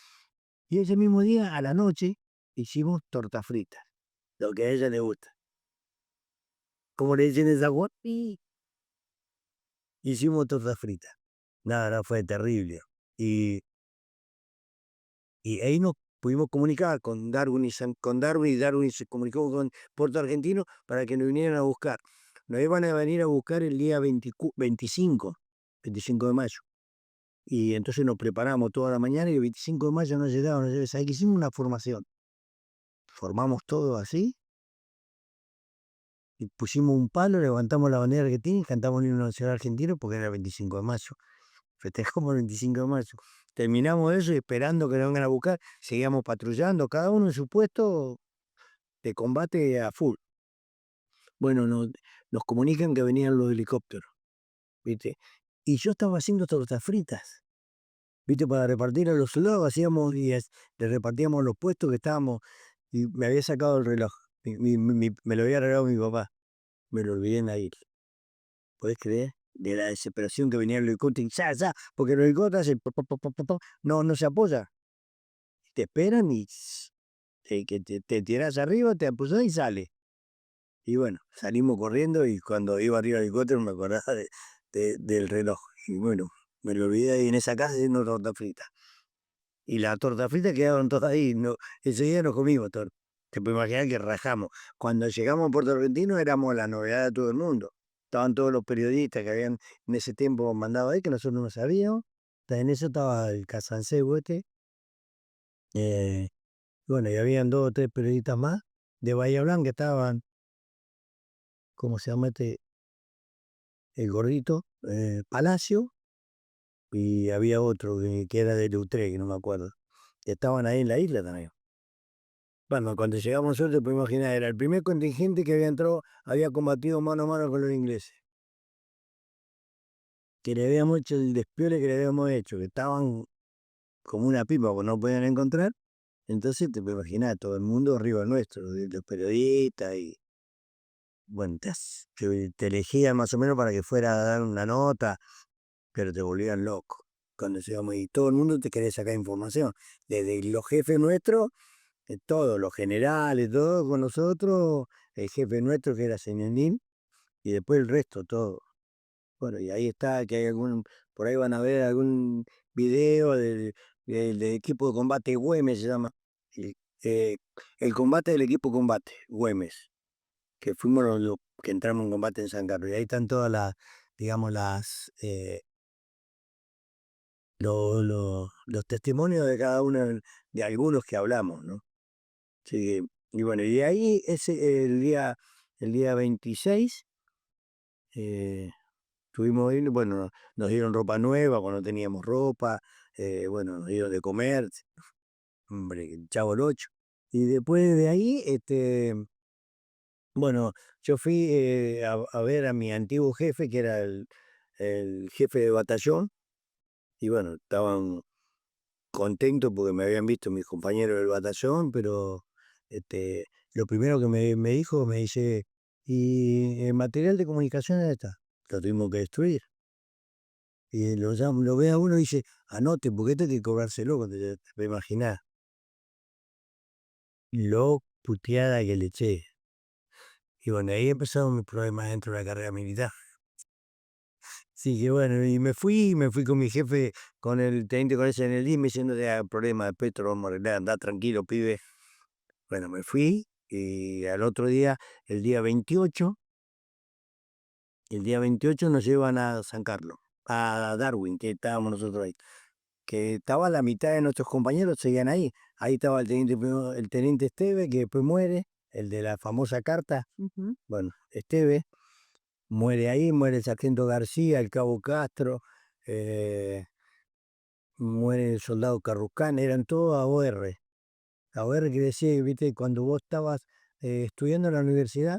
y ese mismo día, a la noche, hicimos tortas fritas, lo que a ella le gusta. ¿Cómo le dicen esa agua? Sí. Hicimos tortas fritas. Nada, no, fue terrible. Y, y ahí nos pudimos comunicar con Darwin y Darwin se comunicó con Puerto Argentino para que nos vinieran a buscar. Nos iban a venir a buscar el día 25 de mayo. Y entonces nos preparamos toda la mañana y el 25 de mayo no llegaron. Ahí que hicimos una formación. Formamos todo así. Y pusimos un palo, levantamos la bandera argentina y cantamos el himno nacional argentino porque era el 25 de mayo. Festejamos el 25 de mayo. Terminamos eso y esperando que nos vengan a buscar, seguíamos patrullando, cada uno en su puesto de combate a full. Bueno, nos comunican que venían los helicópteros, ¿viste? Y yo estaba haciendo tortas fritas, ¿viste? Para repartir a los soldados, hacíamos y le repartíamos los puestos que estábamos. Y me había sacado el reloj, me lo había regalado mi papá, me lo olvidé en la isla. ¿Podés creer? De la desesperación que venía el helicóptero, y ya, porque el helicóptero hace no se apoya. Te esperan y que te tirás arriba, te apoyás y sale. Y bueno, salimos corriendo y cuando iba arriba del helicóptero me acordaba del reloj. Y bueno, me lo olvidé ahí en esa casa haciendo torta frita. Y las tortas fritas quedaron todas ahí. No, ese día nos comimos todo. Te puedes imaginar que rajamos. Cuando llegamos a Puerto Argentino éramos la novedad de todo el mundo. Estaban todos los periodistas que habían en ese tiempo mandado ahí, que nosotros no sabíamos. En eso estaba el Casanseu este. eh, bueno, y habían dos o tres periodistas más de Bahía Blanca, estaban, ¿cómo se llama este? El gordito, Palacio, y había otro que era de Utrecht, que no me acuerdo. Que estaban ahí en la isla también. Bueno, cuando llegamos nosotros, te puedes imaginar, era el primer contingente que había entrado, había combatido mano a mano con los ingleses. Que le habíamos hecho el despiole que le habíamos hecho, que estaban como una pipa, porque no podían encontrar. Entonces te puedes imaginar, todo el mundo arriba nuestro, los periodistas, y bueno, te elegían más o menos para que fuera a dar una nota, pero te volvían loco. Cuando llegamos y todo el mundo te quería sacar información, desde los jefes nuestros, todos, los generales, todos con nosotros, el jefe nuestro que era Señalín, y después el resto, todo. Bueno, y ahí está, que hay por ahí van a ver algún video del equipo de combate Güemes, se llama. El, eh, el combate del equipo combate, Güemes, que fuimos los que entramos en combate en San Carlos. Y ahí están todas digamos, los testimonios de cada uno, de algunos que hablamos, ¿no? Sí, y bueno, y ahí el día 26, estuvimos ahí, bueno, nos dieron ropa nueva cuando teníamos ropa, bueno, nos dieron de comer, hombre, el chavo el 8. Y después de ahí, Bueno, yo fui a ver a mi antiguo jefe, que era el jefe de batallón, y bueno, estaban contentos porque me habían visto mis compañeros del batallón, pero este, lo primero que me dijo, me dice, ¿y el material de comunicación dónde está? Lo tuvimos que destruir. Y lo ve a uno y dice, anote, porque esto hay que cobrárselo, te imaginás. Lo puteada que le eché. Y bueno, ahí empezaron mis problemas dentro de la carrera militar. Sí, que bueno, y me fui con mi jefe, con el teniente con ese en el me diciendo, ya, problema, después te lo vamos a arreglar, andá tranquilo, pibe. Bueno, me fui y al otro día, el día 28, el día 28 nos llevan a San Carlos, a Darwin, que estábamos nosotros ahí. Que estaba la mitad de nuestros compañeros, seguían ahí. Ahí estaba el teniente Esteve, que después muere, el de la famosa carta. Ujú. Bueno, Esteve muere ahí, muere el sargento García, el cabo Castro, eh, muere el soldado Carruscán, eran todos AOR. AOR quiere decir, viste, cuando vos estabas estudiando en la universidad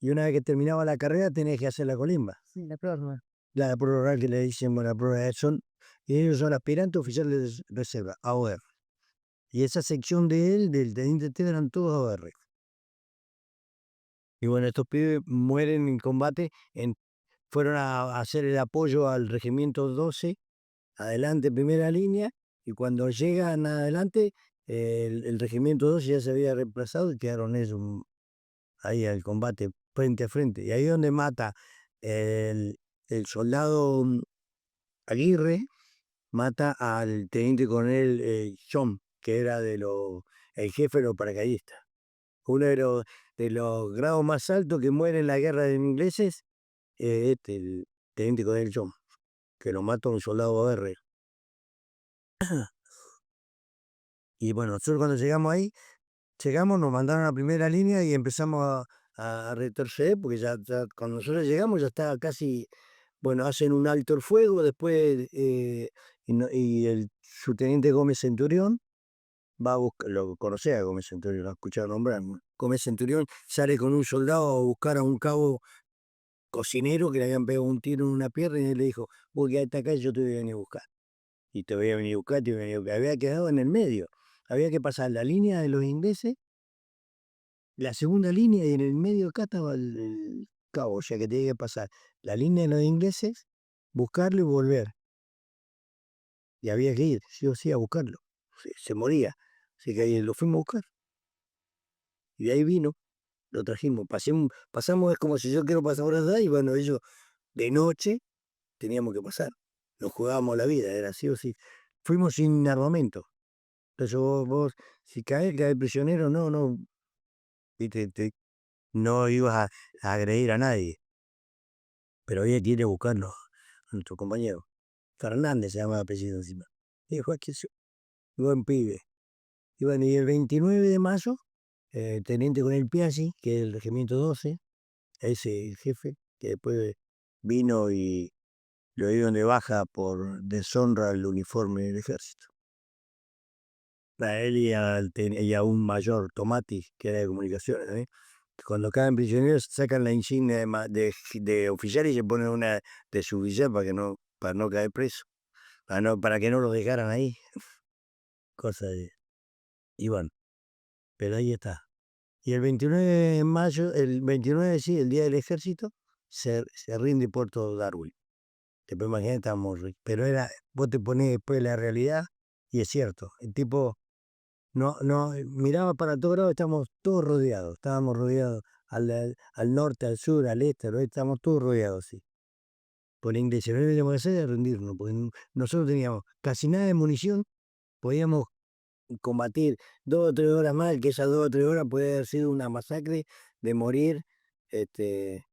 y una vez que terminaba la carrera tenías que hacer la colimba. Sí, la prórroga. La prueba que le dicen, bueno, la prueba y ellos son aspirantes oficiales de reserva, AOR. Y esa sección de él, del teniente Esteve, eran todos AOR. Y bueno, estos pibes mueren en combate, fueron a hacer el apoyo al regimiento 12 adelante, primera línea, y cuando llegan adelante, el regimiento 2 ya se había reemplazado y quedaron ellos ahí al combate, frente a frente. Y ahí es donde mata el, el soldado Aguirre, mata al teniente coronel John, que era el jefe de los paracaidistas. Uno de los grados más altos que muere en la guerra de los ingleses, el teniente coronel John, que lo mata un soldado R. Y bueno, nosotros cuando llegamos ahí, nos mandaron a primera línea y empezamos a retroceder, porque ya cuando nosotros llegamos ya estaba casi, bueno, hacen un alto el fuego, después y el subteniente Gómez Centurión va a buscar, lo conocía a Gómez Centurión, lo he escuchado nombrar, ¿no? Gómez Centurión sale con un soldado a buscar a un cabo cocinero que le habían pegado un tiro en una pierna y él le dijo, vos quedate acá y yo te voy a venir a buscar. Y te voy a venir a buscar, te voy a venir a buscar. Había quedado en el medio. Había que pasar la línea de los ingleses, la segunda línea, y en el medio acá estaba el cabo, o sea que tenía que pasar la línea de los ingleses, buscarlo y volver. Y había que ir, sí o sí, a buscarlo. Se moría. Así que ahí lo fuimos a buscar. Y de ahí vino, lo trajimos. Pasamos, es como si yo quiero pasar horas de ahí, y bueno, ellos de noche teníamos que pasar. Nos jugábamos la vida, era así o sí. Fuimos sin armamento. Entonces vos si caes prisionero, no, viste, no ibas a agredir a nadie. Pero había que ir a buscarlo a nuestro compañero. Fernández se llamaba el apellido encima. Y dijo, que buen pibe. Y bueno, y el 29 de mayo, el teniente con el Piazzi, que es el regimiento 12, ese jefe, que después vino y lo dieron de baja por deshonra al uniforme del ejército. A él y a un mayor, Tomati, que era de comunicaciones, ¿eh? Cuando caen prisioneros sacan la insignia de oficial y se ponen una de suboficial para no caer preso, para que no los dejaran ahí. Cosa de. Y bueno, pero ahí está. Y el 29 de mayo, el 29 sí, el día del ejército, se rinde Puerto Darwin. Te puedes imaginar, pero vos te ponés después la realidad y es cierto. El tipo no, miraba para todos lados, estamos todos rodeados, estábamos rodeados al norte, al sur, al este, al oeste, estamos todos rodeados, sí. Por inglés, lo único que teníamos que hacer era rendirnos, porque nosotros teníamos casi nada de munición, podíamos combatir 2 o 3 horas más, que esas 2 o 3 horas puede haber sido una masacre de morir, este,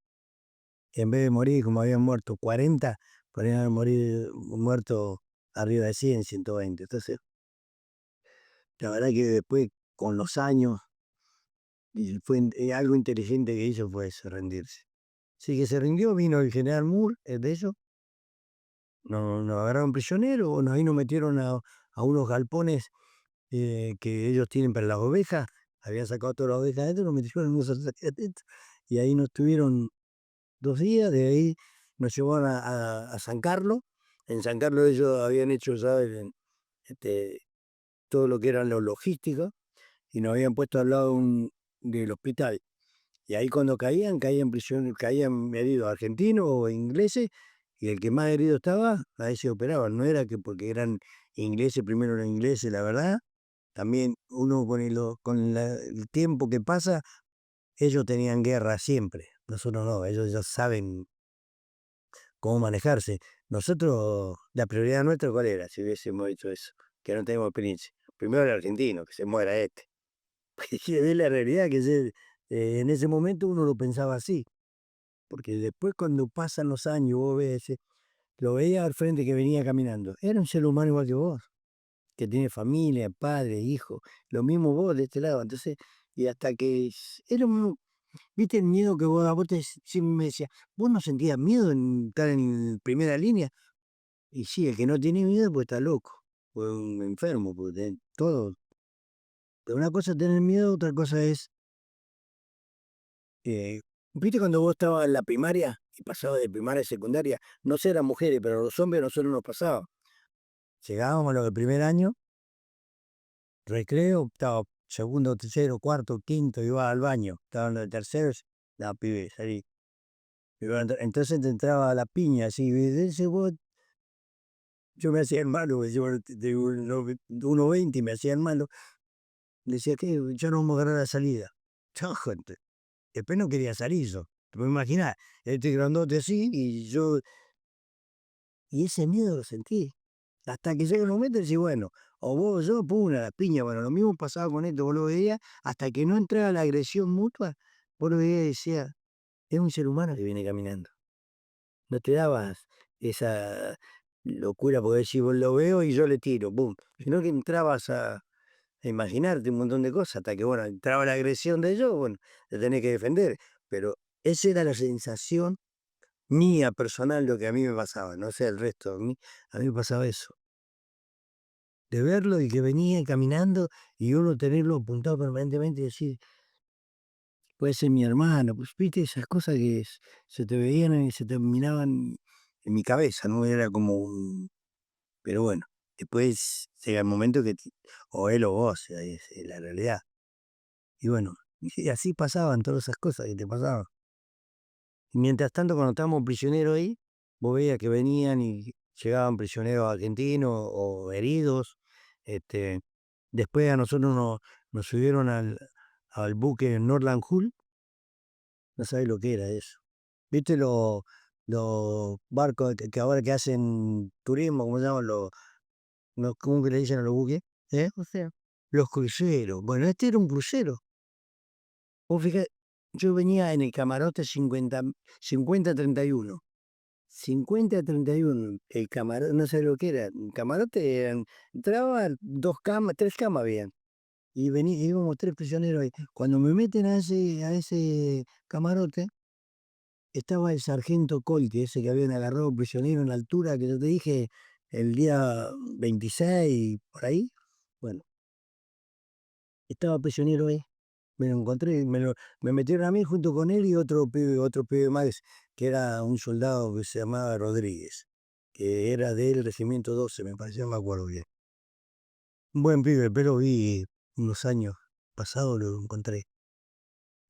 en vez de morir como habían muerto 40, podrían haber muerto arriba de 100, 120. Entonces, la verdad que después, con los años, y algo inteligente que hizo fue eso, rendirse. Así que se rindió, vino el general Moore, de ellos, nos agarraron prisioneros, ahí nos metieron a unos galpones que ellos tienen para las ovejas, habían sacado todas las ovejas adentro, nos metieron en un santuario adentro, y ahí nos estuvieron 2 días. De ahí nos llevaron a San Carlos. En San Carlos ellos habían hecho, ¿saben? Este, todo lo que eran los logísticos, y nos habían puesto al lado del hospital. Y ahí cuando caían prisión, caían heridos argentinos o ingleses, y el que más herido estaba, ahí se operaban. No era que porque eran ingleses, primero eran ingleses, la verdad. También uno el tiempo que pasa, ellos tenían guerra siempre. Nosotros no, ellos ya saben cómo manejarse. Nosotros, la prioridad nuestra, ¿cuál era? Si hubiésemos hecho eso, que no tenemos experiencia. Primero el argentino, que se muera este. Y es la realidad que en ese momento uno lo pensaba así. Porque después cuando pasan los años, vos ves, lo veías al frente que venía caminando. Era un ser humano igual que vos, que tiene familia, padre, hijo, lo mismo vos de este lado. Entonces, y hasta que viste el miedo que siempre me decía, ¿vos no sentías miedo en estar en primera línea? Y sí, el que no tiene miedo pues está loco, pues un enfermo, pues todo. Pero una cosa es tener miedo, otra cosa es, eh, viste cuando vos estabas en la primaria y pasabas de primaria a secundaria, no sé las mujeres, pero los hombres a nosotros nos pasaba. Llegábamos a lo del primer año, recreo, estaba segundo, tercero, cuarto, quinto, iba al baño, estaba en el tercero, la pibe, salí. Entonces te entraba la piña, así, yo me hacía el malo, pues, yo de 1,20 me hacía el malo, le decía que ya no vamos a agarrar la salida. Chao, gente. Después no quería salir yo. Te puedes imaginar, este grandote así, y ese miedo lo sentí. Hasta que llega un momento y decís, bueno, o vos o yo, pum, a la piña. Bueno, lo mismo pasaba con esto, vos lo veías, hasta que no entraba la agresión mutua, vos lo veías y decías, es un ser humano que viene caminando. No te dabas esa locura porque decís, vos lo veo y yo le tiro, pum. Sino que entrabas a imaginarte un montón de cosas, hasta que, bueno, entraba la agresión de ellos, bueno, te tenés que defender. Pero esa era la sensación mía personal, lo que a mí me pasaba, no sé el resto, a mí me pasaba eso. De verlo y que venía caminando y uno tenerlo apuntado permanentemente y decir, puede ser mi hermano, pues viste esas cosas que se te veían y se terminaban en mi cabeza, no era como un... Pero bueno, después llega el momento o él o vos, es la realidad. Y bueno, y así pasaban todas esas cosas que te pasaban. Y mientras tanto, cuando estábamos prisioneros ahí, vos veías que venían y llegaban prisioneros argentinos o heridos. Este, después a nosotros nos subieron al buque Norland Hull, no sabés lo que era eso. ¿Viste los barcos que ahora que hacen turismo, cómo se llaman cómo que le dicen a los buques? ¿Eh? O sea, Los cruceros. Bueno, este era un crucero. Vos fijate, yo venía en el camarote 50-31. 50-31, el camarote, no sé lo que era, un camarote entraba 2 camas, 3 camas habían, y íbamos 3 prisioneros ahí. Cuando me meten a ese camarote, estaba el sargento Colti, ese que habían agarrado prisionero en la altura que yo te dije, el día 26, por ahí. Bueno, estaba prisionero ahí. Me lo encontré, me metieron a mí junto con él y otro pibe más, que era un soldado que se llamaba Rodríguez, que era del Regimiento 12, me pareció, no me acuerdo bien. Un buen pibe, pero vi unos años pasados lo encontré.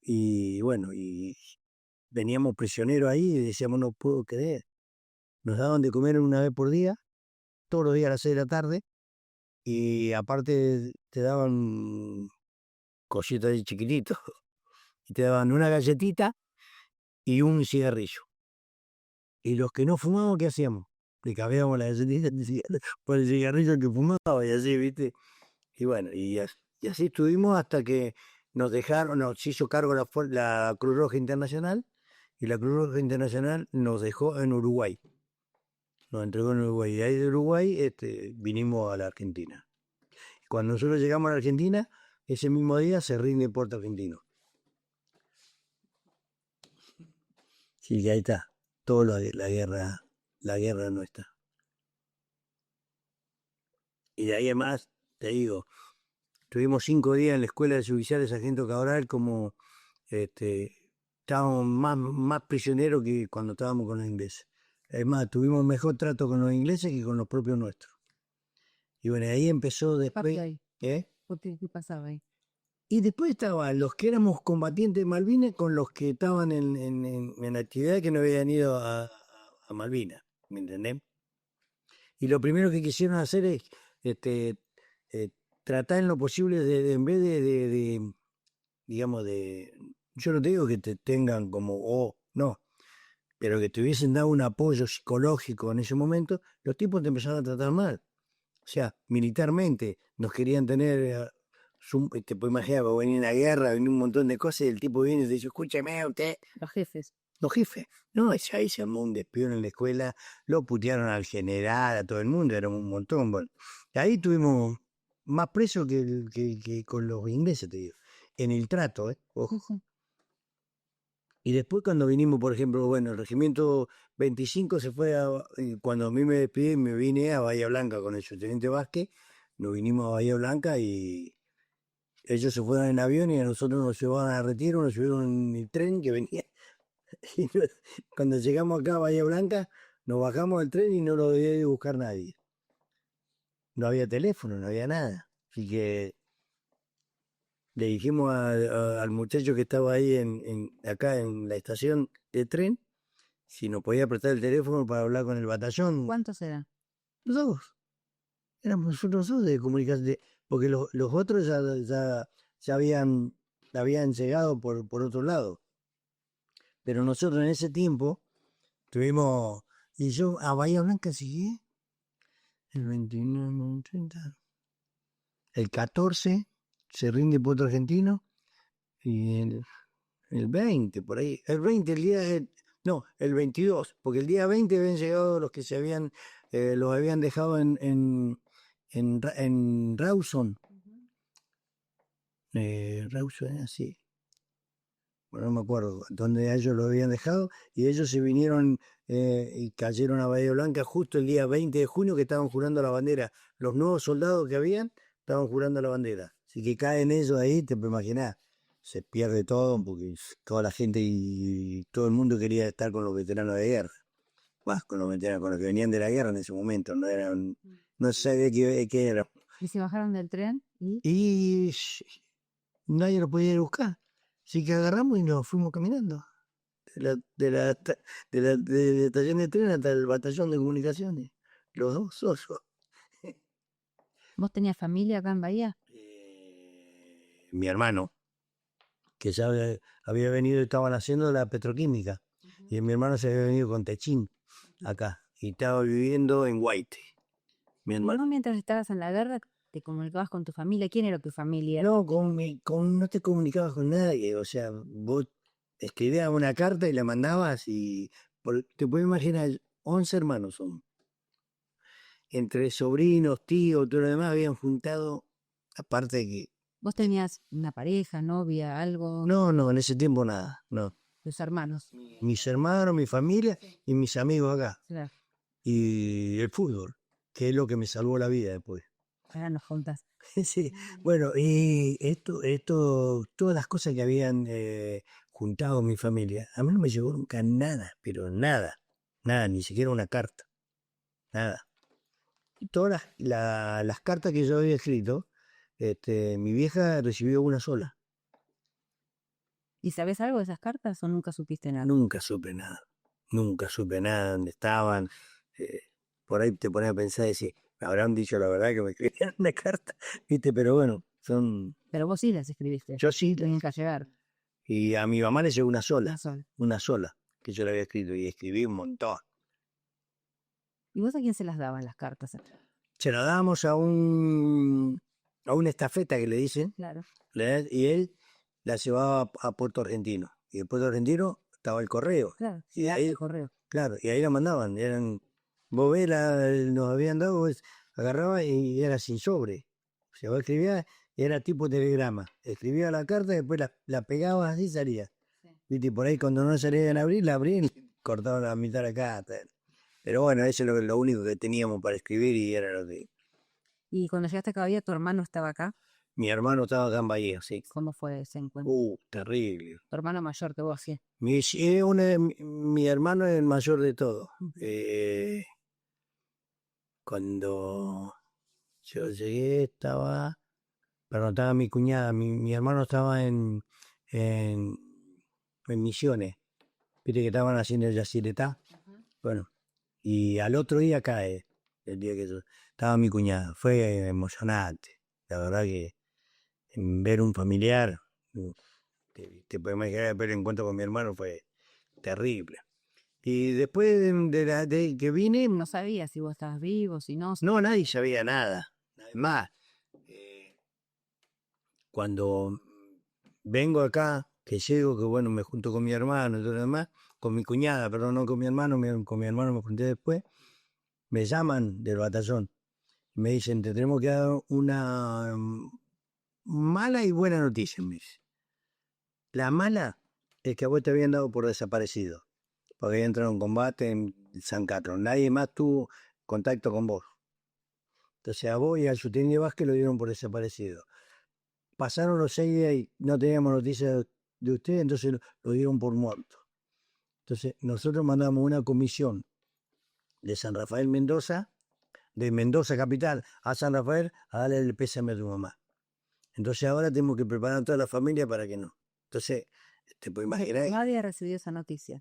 Y bueno, y veníamos prisioneros ahí y decíamos, no puedo creer. Nos daban de comer una vez por día, todos los días a las 6 de la tarde, y aparte te daban cositas de chiquititos, y te daban una galletita y un cigarrillo. Y los que no fumábamos, ¿qué hacíamos? Le cambiábamos la galletita por el cigarrillo que fumaba y así, ¿viste? Y bueno, y así estuvimos hasta que nos hizo cargo la Cruz Roja Internacional, y la Cruz Roja Internacional nos dejó en Uruguay, nos entregó en Uruguay. Y de ahí de Uruguay vinimos a la Argentina. Cuando nosotros llegamos a la Argentina, ese mismo día se rinde Puerto Argentino. Sí, que ahí está, todo la guerra nuestra. Y de ahí además, te digo, Estuvimos 5 días en la escuela de suboficiales Sargento Cabral, como estábamos más prisioneros que cuando estábamos con los ingleses. Es más, tuvimos mejor trato con los ingleses que con los propios nuestros. Y bueno, ahí empezó después. ¿Qué pasaba ahí? Y después estaban los que éramos combatientes de Malvinas con los que estaban en actividad que no habían ido a Malvinas, ¿me entendés? Y lo primero que quisieron hacer es tratar en lo posible en vez de, digamos, yo no te digo que te tengan como, no, pero que te hubiesen dado un apoyo psicológico en ese momento, los tipos te empezaron a tratar mal. O sea, militarmente nos querían tener, te puedes imaginar, venía una guerra, venía un montón de cosas y el tipo viene y te dice, escúcheme usted. Los jefes. Los jefes. No, ahí se armó un despido en la escuela, lo putearon al general, a todo el mundo, era un montón. Bueno, ahí tuvimos más presos que con los ingleses, te digo. En el trato, ojo. Sí. Y después cuando vinimos, por ejemplo, bueno, el regimiento 25 se fue cuando a mí me despedí, me vine a Bahía Blanca con el subteniente Vázquez, nos vinimos a Bahía Blanca y ellos se fueron en avión y a nosotros nos llevaban a retiro, nos subieron en el tren que venía. Y cuando llegamos acá a Bahía Blanca, nos bajamos del tren y no lo debía ir a buscar nadie. No había teléfono, no había nada. Así que le dijimos al muchacho que estaba ahí acá en la estación de tren si nos podía prestar el teléfono para hablar con el batallón. ¿Cuántos eran? Los dos. Éramos nosotros dos de comunicación. Porque los otros ya habían llegado por otro lado. Pero nosotros en ese tiempo tuvimos. Y yo a Bahía Blanca llegué el 29, 30. El 14 se rinde Puerto Argentino. Y el 20, por ahí. El 20, no, el 22, porque el día 20 habían llegado los que los habían dejado en Rawson. Rawson era así. Bueno, no me acuerdo dónde ellos lo habían dejado. Y ellos se vinieron y cayeron a Bahía Blanca justo el día 20 de junio que estaban jurando la bandera. Los nuevos soldados que habían estaban jurando la bandera. Así que caen ellos ahí, te puedes imaginar. Se pierde todo porque toda la gente y todo el mundo quería estar con los veteranos de guerra. Con los veteranos, con los que venían de la guerra en ese momento, no sabía qué era. ¿Y se bajaron del tren? Y nadie lo podía ir a buscar. Así que agarramos y nos fuimos caminando. Del estación de tren hasta el batallón de comunicaciones. Los dos socios. ¿Vos tenías familia acá en Bahía? Mi hermano, que ya había venido y estaban haciendo la petroquímica. Y mi hermano se había venido con Techín acá. Y estaba viviendo en Guaite. Mi hermano. ¿Vos mientras estabas en la guerra te comunicabas con tu familia? ¿Quién era tu familia? No, no te comunicabas con nadie. O sea, vos escribías una carta y la mandabas y te puedes imaginar, 11 hermanos son. Entre sobrinos, tíos, todo lo demás habían juntado, aparte de que... ¿Vos tenías una pareja, novia, algo? No, en ese tiempo nada, no. ¿Tus hermanos? Mis hermanos, mi familia y mis amigos acá. Claro. Y el fútbol, que es lo que me salvó la vida después. Ahora nos contás. Sí, bueno, y todas las cosas que habían juntado mi familia, a mí no me llegó nunca nada, pero nada, ni siquiera una carta, nada. Y todas las cartas que yo había escrito, mi vieja recibió una sola. ¿Y sabés algo de esas cartas o nunca supiste nada? Nunca supe nada dónde estaban. Por ahí te pones a pensar y decir, me habrán dicho la verdad que me escribían una carta, ¿viste? Pero bueno, son... Pero vos sí las escribiste. Yo sí. Tenían que llegar. Y a mi mamá le llegó una sola. Una sola, que yo le había escrito y escribí un montón. ¿Y vos a quién se las daban las cartas? Se las dábamos a una estafeta que le dicen. Claro. Y él la llevaba a Puerto Argentino. Y en Puerto Argentino estaba el correo. Claro, y de ahí el correo. Claro, y ahí la mandaban. Vos ves, nos habían dado, vos agarraba y era sin sobre. O sea, vos escribías, era tipo telegrama. Escribía la carta y después la pegabas así y salía. Sí. ¿Viste? Y por ahí cuando no salían a abrir, la abrían y cortaban la mitad de la carta. Pero bueno, eso es lo único que teníamos para escribir y era lo que... ¿Y cuando llegaste a Bahía, tu hermano estaba acá? Mi hermano estaba acá en Bahía, sí. ¿Cómo fue ese encuentro? Terrible. Tu hermano mayor que vos, sí. Mi hermano es el mayor de todos. Ujú. Cuando yo llegué estaba mi cuñada, mi hermano estaba en, en Misiones, viste que estaban haciendo el Yacyretá. Bueno, y al otro día cae, el día que estaba mi cuñada. Fue emocionante, la verdad que ver un familiar, te puedes imaginar, pero el encuentro con mi hermano fue terrible. Y después de que vine, No sabía si vos estabas vivo, si no. no, nadie sabía nada. Además, eh, cuando vengo acá, que llego, que bueno, me junto con mi hermano y todo lo demás, con mi cuñada, perdón, no con mi hermano, con mi hermano me junté después, me llaman del batallón. Me dicen, te tenemos que dar una mala y buena noticia, me dice. La mala es que a vos te habían dado por desaparecido, porque había entrado en combate en San Carlos. Nadie más tuvo contacto con vos. Entonces a vos y a Yutini Vázquez lo dieron por desaparecido. Pasaron los 6 días y no teníamos noticias de usted, entonces lo dieron por muerto. Entonces nosotros mandamos una comisión de San Rafael Mendoza, de Mendoza capital a San Rafael, a darle el pésame a tu mamá. Entonces ahora tenemos que preparar a toda la familia para que no. Entonces, te puedes imaginar. No había recibido esa noticia.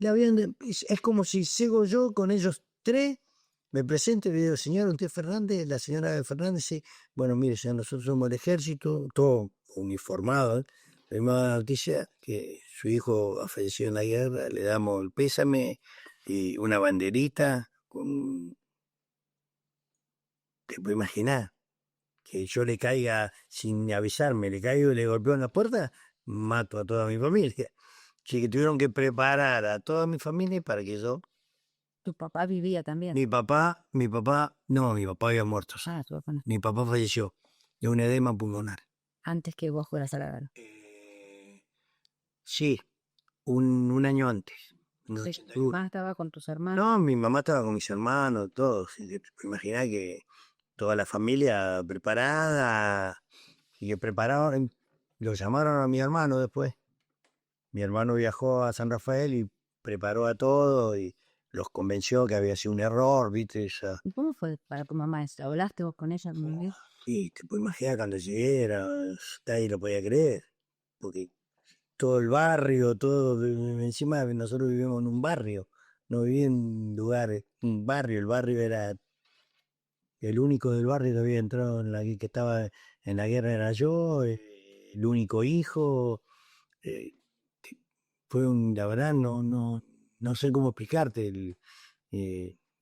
Es como si sigo yo con ellos tres, me presento y le digo, señor, usted Fernández, la señora Fernández, sí. Bueno, mire, señor, nosotros somos el ejército, todo uniformado. Le dimos la noticia que su hijo ha fallecido en la guerra, le damos el pésame y una banderita. Te puedes imaginar que yo le caiga sin avisarme, le caigo y le golpeo en la puerta, mato a toda mi familia. Así que tuvieron que preparar a toda mi familia para que yo. Tu papá vivía también. No, mi papá había muerto. Ah, tu papá no. Mi papá falleció de un edema pulmonar. Antes que vos fueras a la guerra. Sí, un año antes. En el Tu 81. mamá estaba con tus hermanos. No, mi mamá estaba con mis hermanos, todos. Imaginá que toda la familia preparada y que prepararon, lo llamaron a mi hermano después. Mi hermano viajó a San Rafael y preparó a todos y los convenció que había sido un error, ¿viste? ¿Y cómo fue para tu mamá eso? ¿Hablaste vos con ella alguna vez? Y te puedes imaginar cuando llegué, nadie lo podía creer, porque todo el barrio, encima nosotros vivimos en un barrio, no viví en lugares, un barrio, el barrio era el único del barrio que había entrado que estaba en la guerra era yo, el único hijo, eh, la verdad no sé cómo explicarte,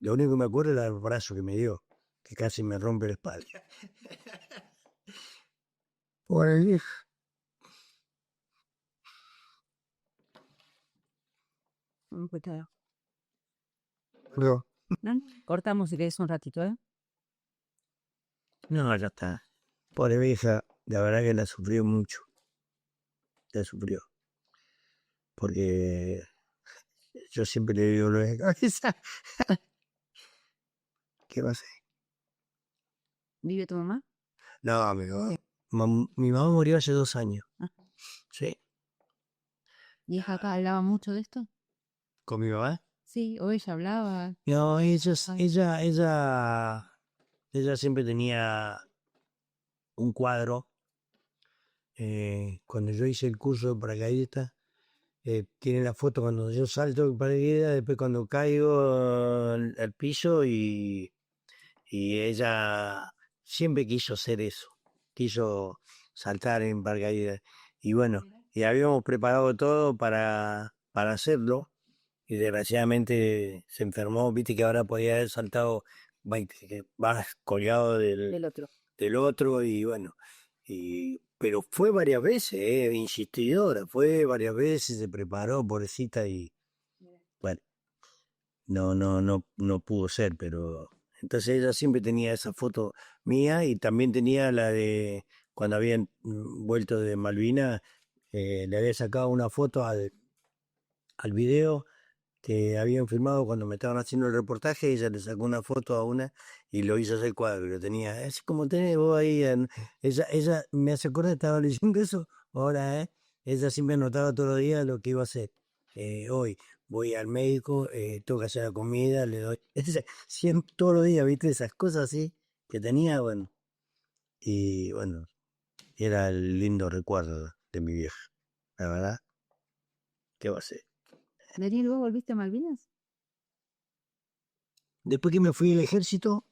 lo único que me acuerdo era el abrazo que me dio, que casi me rompe la espalda. Bueno, Pues claro. no, ¿No? Cortamos si querés un ratito, ¿eh? no, ya está. Pobre vieja, la verdad que la sufrió mucho. La sufrió. Porque yo siempre le digo lo de cabeza. ¿Qué va a hacer? ¿Vive tu mamá? No, mi mamá murió hace 2 años. Ah. Sí. ¿Y ella acá hablaba mucho de esto? ¿Con mi mamá? Sí, o ella hablaba. No, Ay. ella siempre tenía un cuadro. Cuando yo hice el curso de paracaidista, tiene la foto cuando yo salto de paracaídas, después cuando caigo al piso y ella siempre quiso hacer eso, quiso saltar en paracaídas. Y bueno, y habíamos preparado todo para hacerlo y desgraciadamente se enfermó, viste que ahora podía haber saltado, que vas colgado Del otro. del otro y bueno, pero fue varias veces, insistidora, fue varias veces, se preparó, pobrecita, y bueno, no pudo ser, pero entonces ella siempre tenía esa foto mía y también tenía la de cuando habían vuelto de Malvinas, le había sacado una foto al video que habían filmado cuando me estaban haciendo el reportaje, ella le sacó una foto a una y lo hizo hacer cuadro, y lo tenía, es como tenés vos ahí, ella me hace acordar, estaba leyendo eso, ahora, ella siempre anotaba todos los días lo que iba a hacer. Hoy voy al médico, tengo que hacer la comida, le doy, siempre, todos los días, viste, esas cosas así que tenía, bueno, y bueno, era el lindo recuerdo de mi vieja, la verdad, ¿qué va a ser? Daniel, ¿vos volviste a Malvinas? Después que me fui al ejército,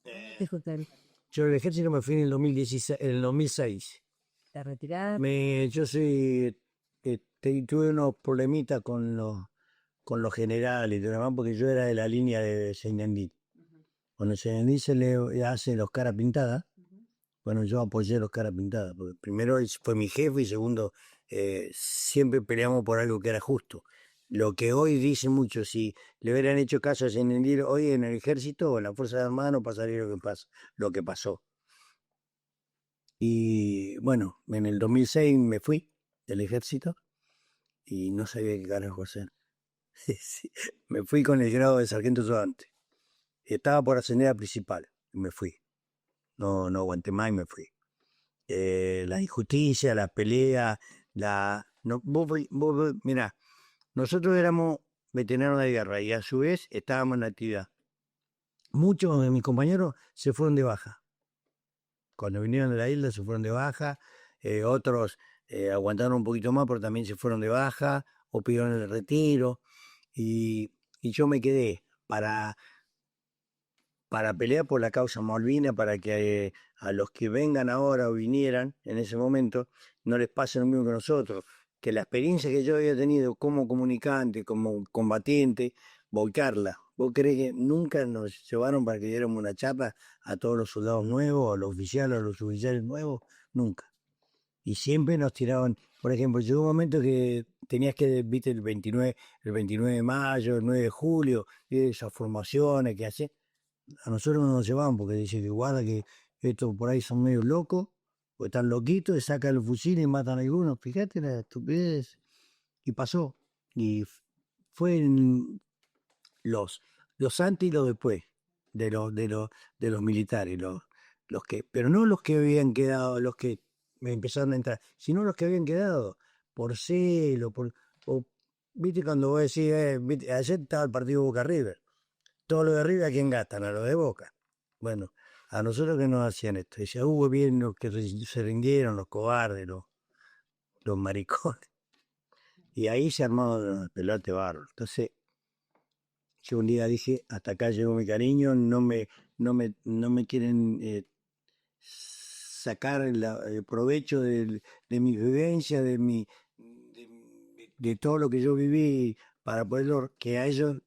¿Te fuiste al- yo del ejército me fui en el 2016, en el 2006. ¿Te retiraste? Yo soy, tuve unos problemitas con los generales y demás, porque yo era de la línea de Seinendí. Cuando Seinendí se le hace los caras pintadas, bueno, yo apoyé los caras pintadas, porque primero él fue mi jefe y segundo, siempre peleamos por algo que era justo. Lo que hoy dicen muchos, si le hubieran hecho caso a Seinendí hoy en el ejército o en la Fuerza Armada no pasaría lo que pasó. Y bueno, en el 2006 me fui del ejército y no sabía qué carajo hacer. Sí, me fui con el grado de sargento ayudante. Estaba por ascender a principal y me fui. No, no aguanté más y me fui. La injusticia, la pelea, no, mirá, nosotros éramos veteranos de guerra y a su vez estábamos en la actividad. Muchos de mis compañeros se fueron de baja. Cuando vinieron de la isla se fueron de baja, otros aguantaron un poquito más, pero también se fueron de baja o pidieron el retiro. Y yo me quedé para pelear por la causa Malvina, para que a los que vengan ahora o vinieran en ese momento no les pase lo mismo que nosotros, que la experiencia que yo había tenido como comunicante, como combatiente, volcarla. ¿Vos creés que nunca nos llevaron para que diéramos una charla a todos los soldados nuevos, a los oficiales, a los oficiales nuevos? Nunca. Y siempre nos tiraban, por ejemplo, llegó un momento que tenías que, viste, el 29 de mayo, el 9 de julio, esas formaciones que hacían, a nosotros no nos llevaban porque dice que guarda que estos por ahí son medio locos, o están loquitos, y sacan el fusil y matan a algunos. Fíjate la estupidez. Y pasó. Y fue en los antes y los después de los militares, pero no los que habían quedado, los que me empezaron a entrar, sino los que habían quedado por celo, viste cuando vos decís, ayer estaba el partido Boca River. Todo lo de arriba, ¿a quién gastan? A lo de Boca. Bueno, a nosotros que nos hacían esto. Decía, hubo bien los que se rindieron, los cobardes, los maricones. Y ahí se armó el pelote barro. Entonces, yo un día dije, hasta acá llegó mi cariño, no me quieren sacar el provecho de mi vivencia, de todo lo que yo viví para poderlo, que a ellos,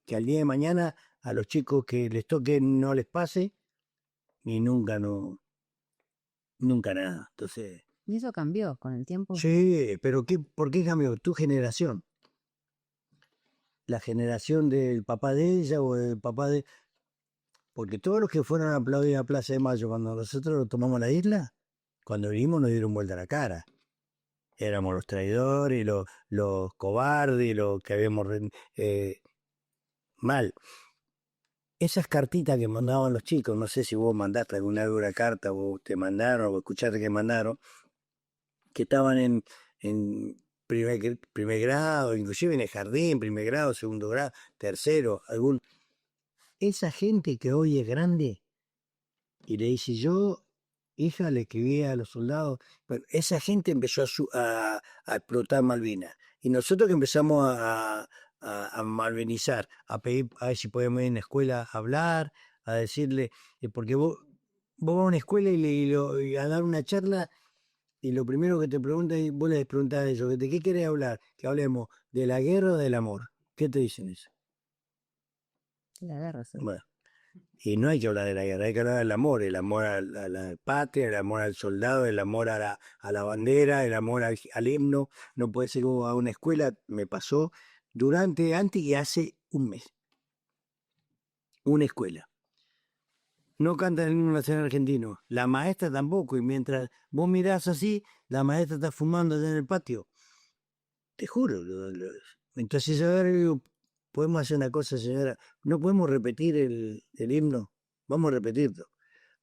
que al día de mañana, a los chicos que les toque no les pase, y nunca, no, nunca nada. Entonces, ¿Y eso cambió con el tiempo? sí, pero ¿por qué cambió? Tu generación, la generación del papá de ella o del papá de... Porque todos los que fueron a aplaudir a Plaza de Mayo cuando nosotros tomamos la isla, cuando vinimos nos dieron vuelta a la cara. Éramos los traidores, los cobardes, los que habíamos mal. Esas cartitas que mandaban los chicos, no sé si vos mandaste alguna carta o te mandaron o escuchaste que mandaron, que estaban en primer grado, inclusive en el jardín, primer grado, segundo grado, tercero, esa gente que hoy es grande y le dice yo, hija, le escribía a los soldados, pero esa gente empezó a explotar Malvinas. Y nosotros que empezamos a malvinizar, a pedir a ver si podemos ir a una escuela a hablar, a decirle, porque vos vas a una escuela y a dar una charla. Y lo primero que te preguntan, y vos les preguntás a ellos, ¿de qué querés hablar? Que hablemos de la guerra o del amor. ¿Qué te dicen eso? La guerra, sí. Bueno, y no hay que hablar de la guerra, hay que hablar del amor, el amor a la patria, el amor al soldado, el amor a la bandera, el amor al himno. No puede ser como a una escuela, me pasó antes y hace un mes. Una escuela. No cantan el himno nacional argentino, la maestra tampoco, y mientras vos mirás así, la maestra está fumando allá en el patio. Te juro. Entonces, a ver, digo, podemos hacer una cosa, señora, no podemos repetir el himno, vamos a repetirlo.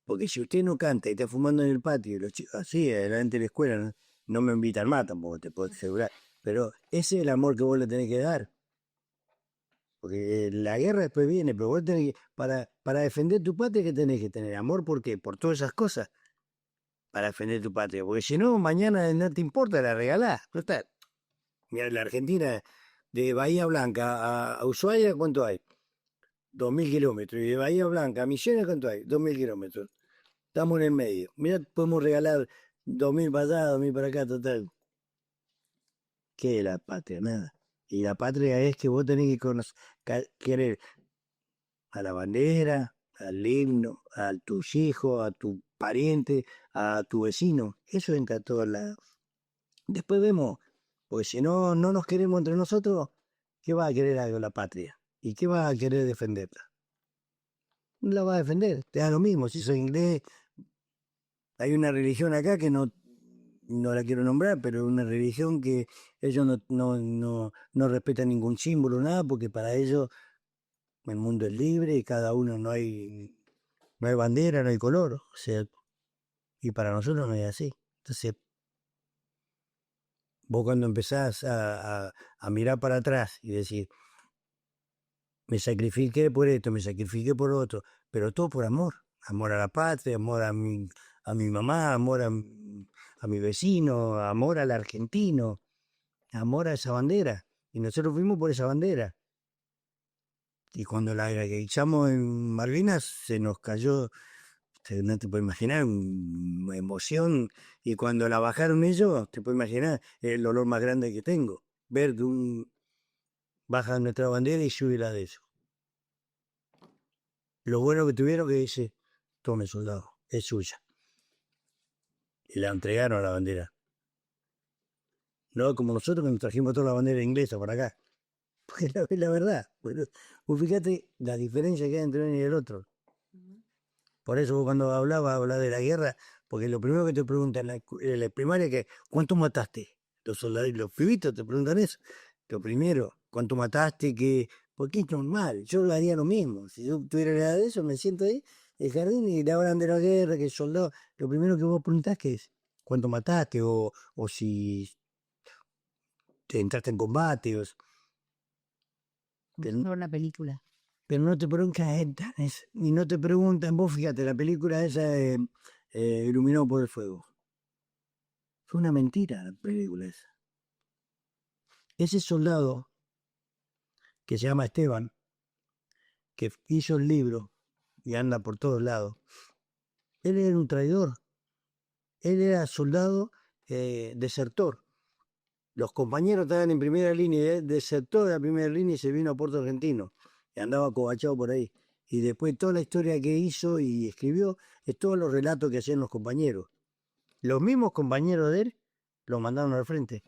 Porque si usted no canta y está fumando en el patio, y los chicos así, adelante de la escuela, no, no me invitan más tampoco, te puedo asegurar. Pero ese es el amor que vos le tenés que dar. Porque la guerra después viene, pero vos tenés que, para defender tu patria, ¿qué tenés que tener? Amor, ¿por qué? Por todas esas cosas, para defender tu patria. Porque si no, mañana no te importa, la regalás. No está. Mira, la Argentina, de Bahía Blanca a Ushuaia, ¿cuánto hay? 2000 kilómetros. Y de Bahía Blanca a Misiones, ¿cuánto hay? 2000 kilómetros. Estamos en el medio. Mira, podemos regalar 2000 para allá, 2000 para acá, total. ¿Qué es la patria? Nada. Y la patria es que vos tenés que conocer, querer a la bandera, al himno, a tus hijos, a tu pariente, a tu vecino. Eso entra a todos lados. Después vemos, porque si no, no nos queremos entre nosotros, ¿qué va a querer algo la patria? ¿Y qué va a querer defenderla? No la va a defender, te da lo mismo, si soy inglés. Hay una religión acá que no la quiero nombrar, pero es una religión que ellos no respetan ningún símbolo, nada, porque para ellos el mundo es libre y cada uno no hay bandera, no hay color, o sea, y para nosotros no es así. Entonces, vos cuando empezás a mirar para atrás y decir, me sacrifiqué por esto, me sacrifiqué por otro, pero todo por amor, amor a la patria, amor a mi mamá, amor a mi vecino, amor al argentino, amor a esa bandera. Y nosotros fuimos por esa bandera. Y cuando la echamos en Malvinas, se nos cayó, no te puedes imaginar, una emoción. Y cuando la bajaron ellos, te puedes imaginar el dolor más grande que tengo. Ver que baja nuestra bandera y sube la de ellos. Lo bueno que tuvieron que dice, tome soldado, es suya. Y la entregaron a la bandera. No como nosotros que nos trajimos toda la bandera inglesa para acá. Porque es la verdad. Bueno, vos fíjate la diferencia que hay entre uno y el otro. Por eso vos cuando hablaba de la guerra, porque lo primero que te preguntan en la primaria es que, ¿cuánto mataste? Los soldados y los pibitos te preguntan eso. Lo primero, ¿cuánto mataste? Porque es normal, yo lo haría lo mismo. Si yo tuviera la edad de eso, me siento ahí, en el jardín, y le hablan de la guerra, que el soldado. Lo primero que vos preguntás que es, ¿cuánto mataste? O si te entraste en combate. Pero, Una película. pero no te preguntan, y no te preguntan, vos fíjate, la película esa Iluminado por el Fuego. Fue una mentira la película esa. Ese soldado, que se llama Esteban, que hizo el libro y anda por todos lados, él era un traidor. Él era soldado desertor. Los compañeros estaban en primera línea, y él desertó de la primera línea y se vino a Puerto Argentino. Y andaba cobachado por ahí. Y después toda la historia que hizo y escribió es todos los relatos que hacían los compañeros. Los mismos compañeros de él lo mandaron al frente.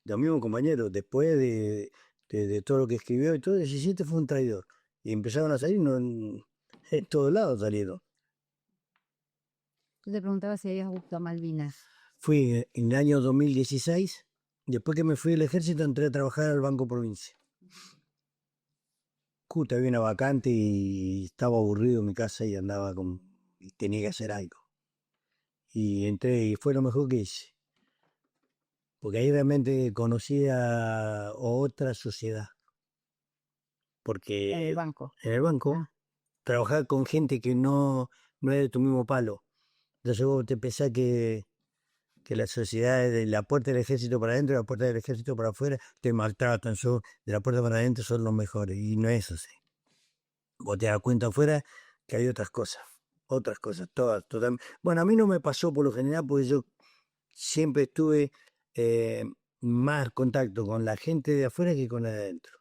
Los mismos compañeros, después de todo lo que escribió y todo, el 17 fue un traidor. Y empezaron a salir, en todos lados salieron. Yo te preguntaba si habías visto a Malvinas. Fui en el año 2016, después que me fui del ejército, entré a trabajar al Banco Provincia. Justo había una vacante y estaba aburrido en mi casa y y tenía que hacer algo. Y entré y fue lo mejor que hice. Porque ahí realmente conocí a otra sociedad. Porque En el banco. en el banco, trabajar con gente que no es de tu mismo palo. Entonces vos te pensás que la sociedad es de la puerta del ejército para adentro y la puerta del ejército para afuera, te maltratan, de la puerta para adentro son los mejores. Y no es así. Vos te das cuenta afuera que hay otras cosas, todas, totalmente. Bueno, a mí no me pasó por lo general porque yo siempre estuve más contacto con la gente de afuera que con la de adentro.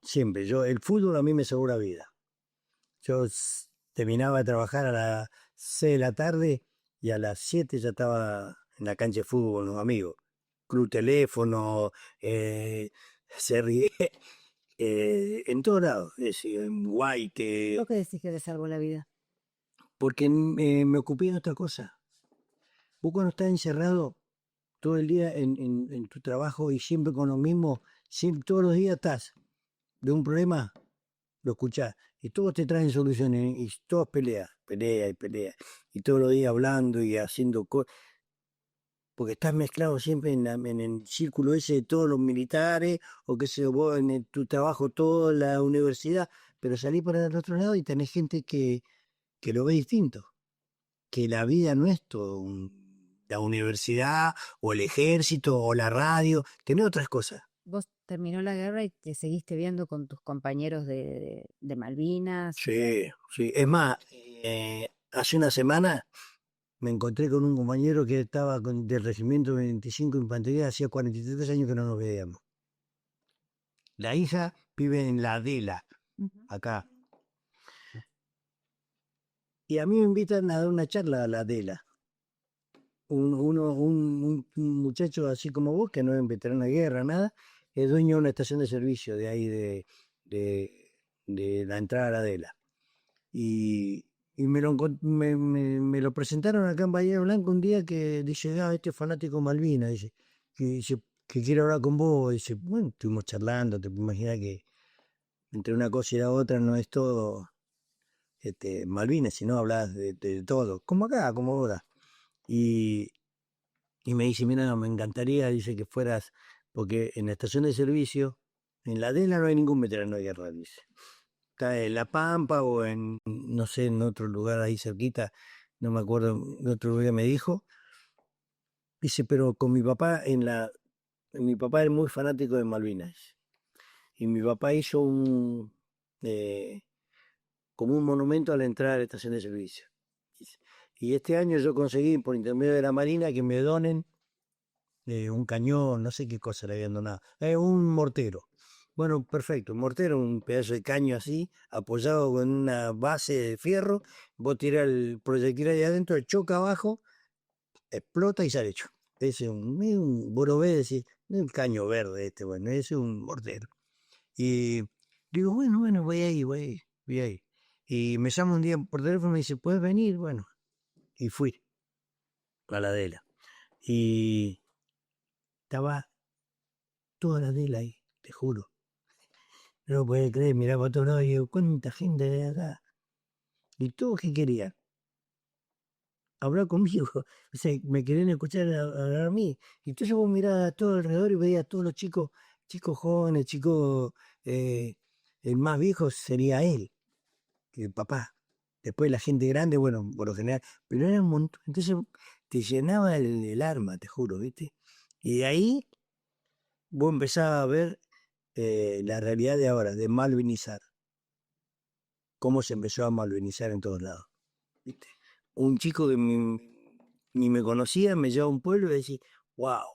Siempre, el fútbol a mí me salvó la vida. Yo terminaba de trabajar a las 6 de la tarde y a las 7 ya estaba en la cancha de fútbol con los amigos. Club Teléfono, se ríe, en todos lados, es decir, en Guaite, ¿Por qué decís que te salvó la vida? porque me ocupé de otra cosa. Vos cuando estás encerrado, todo el día en tu trabajo y siempre con lo mismo, siempre, todos los días estás de un problema, lo escuchás, y todos te traen soluciones, y todos pelea y pelea, y todos los días hablando y haciendo cosas, porque estás mezclado siempre en el círculo ese de todos los militares, o qué sé yo, vos tu trabajo, toda la universidad, pero salís para el otro lado y tenés gente que lo ve distinto, que la vida no es todo la universidad, o el ejército, o la radio, tenés otras cosas. Vos terminó la guerra y te seguiste viendo con tus compañeros de Malvinas. Sí, sí. Es más, hace una semana me encontré con un compañero que estaba del Regimiento 25 de Infantería, hacía 43 años que no nos veíamos. La hija vive en la Adela, Ujú. acá. Y a mí me invitan a dar una charla a la Adela. Un muchacho así como vos, que no es veterano de guerra, nada, es dueño de una estación de servicio de ahí de la entrada a la Adela. Y me lo presentaron acá en Bahía Blanca un día, que dice, este fanático Malvina, dice que quiere hablar con vos. Dice, bueno, estuvimos charlando, te imaginas que entre una cosa y la otra no es todo Malvinas, sino hablas de todo, como acá, como ahora. Y, y me dice, mira, me encantaría, dice, que fueras, porque en la estación de servicio, en la DELA no hay ningún veterano de guerra, dice. Está en La Pampa o en, no sé, en otro lugar ahí cerquita, no me acuerdo, en otro lugar me dijo. Dice, pero con mi papá mi papá es muy fanático de Malvinas. Y mi papá hizo eh, como un monumento a la entrada de la estación de servicio. Dice, y este año yo conseguí, por intermedio de la Marina, que me donen un cañón, no sé qué cosa le habían donado, un mortero. Bueno, perfecto, un mortero, un pedazo de caño así, apoyado con una base de fierro, vos tirás el proyectil ahí adentro, choca abajo, explota y sale hecho. Es vos lo ves, decís, no es un caño verde este, bueno, es un mortero. Y digo, bueno, voy ahí. Y me llama un día por teléfono y me dice, ¿puedes venir? Bueno, y fui a la Adela. Y estaba toda la Adela ahí, te juro. No lo podía creer, miraba para todos lados y digo, ¿cuánta gente de acá? Y todos que querían hablar conmigo, o sea, me querían escuchar hablar a mí. Y entonces vos mirabas a todo alrededor y veías a todos los chicos, chicos jóvenes, chicos, eh, el más viejo sería él, el papá. Después la gente grande, bueno, por lo general, pero era un montón. Entonces te llenaba el alma, te juro, ¿viste? Y de ahí vos empezabas a ver la realidad de ahora, de malvinizar, cómo se empezó a malvinizar en todos lados. ¿Viste? Un chico que ni me conocía me lleva a un pueblo y decís, wow.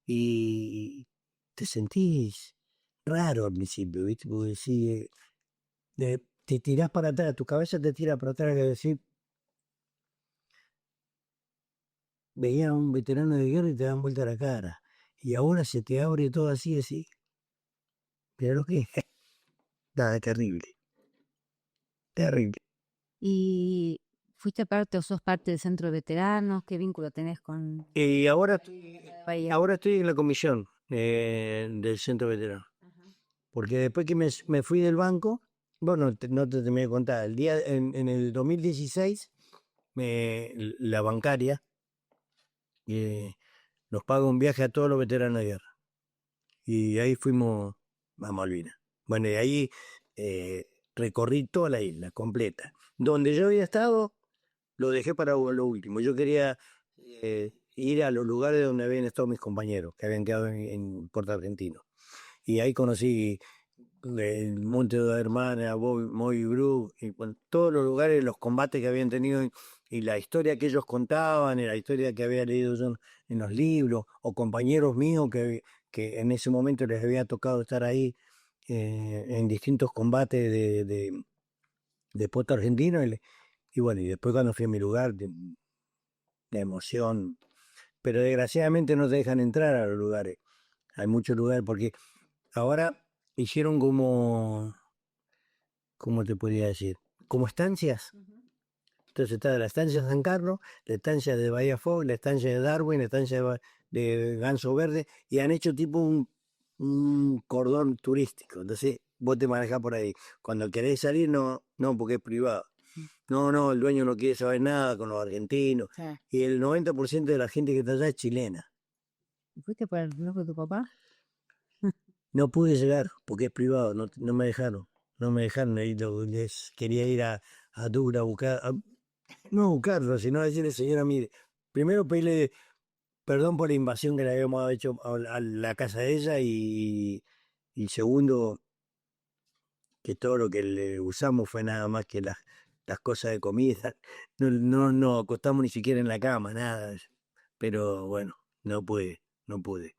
Y te sentís raro al principio, ¿viste? Porque decís, te tirás para atrás, tu cabeza te tira para atrás, que decir, veías a un veterano de guerra y te dan vuelta la cara. Y ahora se te abre todo así, así. Pero lo que es, nada, terrible, terrible. ¿Y fuiste parte o sos parte del centro de veteranos? ¿Qué vínculo tenés con Y Bahía? ahora estoy en la comisión del centro veterano. Ajá. Porque después que me fui del banco, bueno, no te terminé de contar, en el 2016, la bancaria eh, nos paga un viaje a todos los veteranos de guerra. Y ahí fuimos a Malvinas. Bueno, y ahí eh, recorrí toda la isla completa. Donde yo había estado, lo dejé para lo último. Yo quería ir a los lugares donde habían estado mis compañeros, que habían quedado en Puerto Argentino. Y ahí conocí el Monte de la Hermana, Moby Brook, y bueno, todos los lugares, los combates que habían tenido y la historia que ellos contaban, y la historia que había leído yo en los libros, o compañeros míos que en ese momento les había tocado estar ahí en distintos combates de puerto argentino. Y bueno, y después cuando fui a mi lugar, de emoción, pero desgraciadamente no te dejan entrar a los lugares. Hay muchos lugares porque ahora hicieron como, ¿cómo te podría decir? Como estancias. Ujú. Entonces está la estancia de San Carlos, la estancia de Bahía Fog, la estancia de Darwin, la estancia de ganso verde, y han hecho tipo un cordón turístico. Entonces vos te manejás por ahí. Cuando querés salir, no, no, porque es privado. No, no, el dueño no quiere saber nada con los argentinos. Sí. Y el 90% de la gente que está allá es chilena. ¿Fuiste por el reloj de tu papá? No pude llegar porque es privado, no, no me dejaron. No me dejaron, quería ir a Dura a buscar, no a buscarlo, sino a decirle, señora, mire, primero pedirle perdón por la invasión que le habíamos hecho a la casa de ella y segundo, que todo lo que le usamos fue nada más que las cosas de comida. No, no, no acostamos ni siquiera en la cama, nada. Pero bueno, no pude, no pude.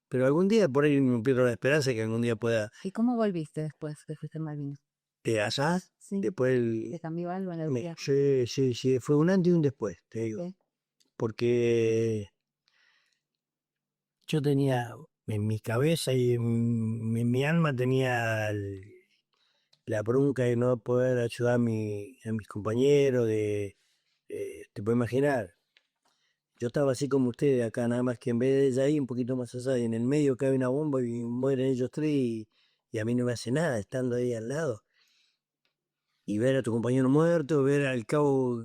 Pero algún día, por ahí no pierdo la esperanza de que algún día pueda ¿Y cómo volviste después que fuiste en Malvinas? allá, Sí. después ¿Te cambió algo en el día? sí, sí, sí, fue un antes y un después, te digo. Sí. Porque yo tenía en mi cabeza y en mi alma tenía la bronca de no poder ayudar a mis compañeros, te puedes imaginar, yo estaba así como ustedes acá, nada más que en vez de ella ahí, un poquito más allá, y en el medio cae una bomba y mueren ellos tres y a mí no me hace nada estando ahí al lado. Y ver a tu compañero muerto, ver al cabo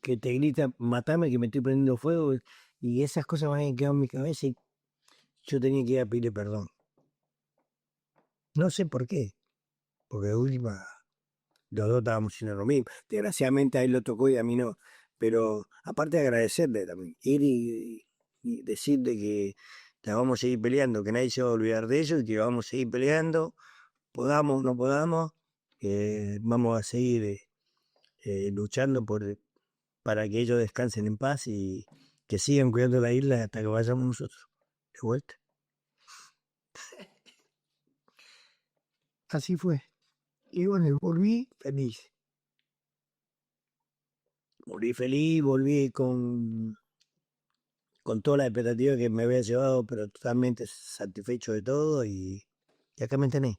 que te grita, matame que me estoy prendiendo fuego, y esas cosas van a quedar en mi cabeza y yo tenía que ir a pedirle perdón. No sé por qué, porque de última los dos estábamos haciendo lo mismo. Desgraciadamente a él lo tocó y a mí no. Pero aparte de agradecerle también, ir y decirle que la vamos a seguir peleando, que nadie se va a olvidar de ellos y que vamos a seguir peleando, podamos o no podamos, vamos a seguir luchando para que ellos descansen en paz y que sigan cuidando la isla hasta que vayamos nosotros de vuelta. Así fue. Y bueno, volví feliz. Volví feliz, volví con toda la expectativa que me había llevado, pero totalmente satisfecho de todo y acá me tenés.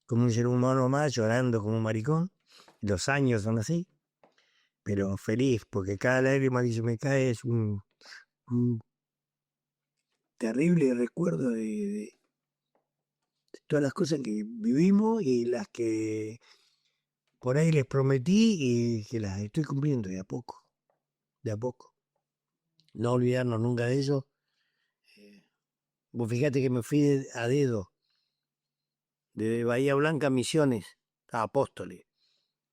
Como un ser humano más, llorando como un maricón. Los años son así, pero feliz, porque cada lágrima que se me cae es un terrible recuerdo de todas las cosas que vivimos y las que por ahí les prometí y que las estoy cumpliendo de a poco, de a poco. No olvidarnos nunca de eso. Vos fíjate que me fui a dedo de Bahía Blanca a Misiones, a Apóstoles,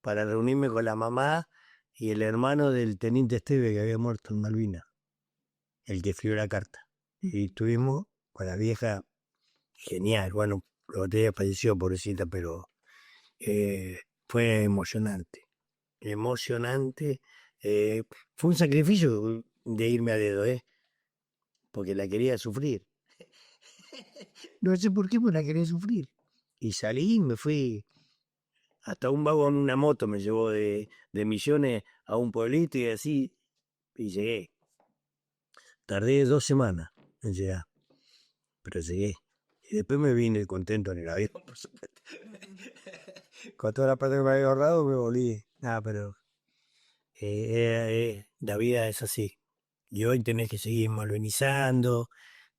para reunirme con la mamá y el hermano del teniente Esteve que había muerto en Malvinas, el que escribió la carta. Y estuvimos con la vieja, genial, bueno, la botella falleció, pobrecita, pero fue emocionante, emocionante. Fue un sacrificio de irme a dedo, porque la quería sufrir. No sé por qué, pero la quería sufrir. Y salí y me fui. Hasta un vago en una moto me llevó de Misiones a un pueblito y así, y llegué. Tardé 2 semanas en llegar, pero llegué. Y después me vine contento en el avión, por supuesto. Con toda la plata que me había ahorrado me volví. Pero la vida es así. Y hoy tenés que seguir malvenizando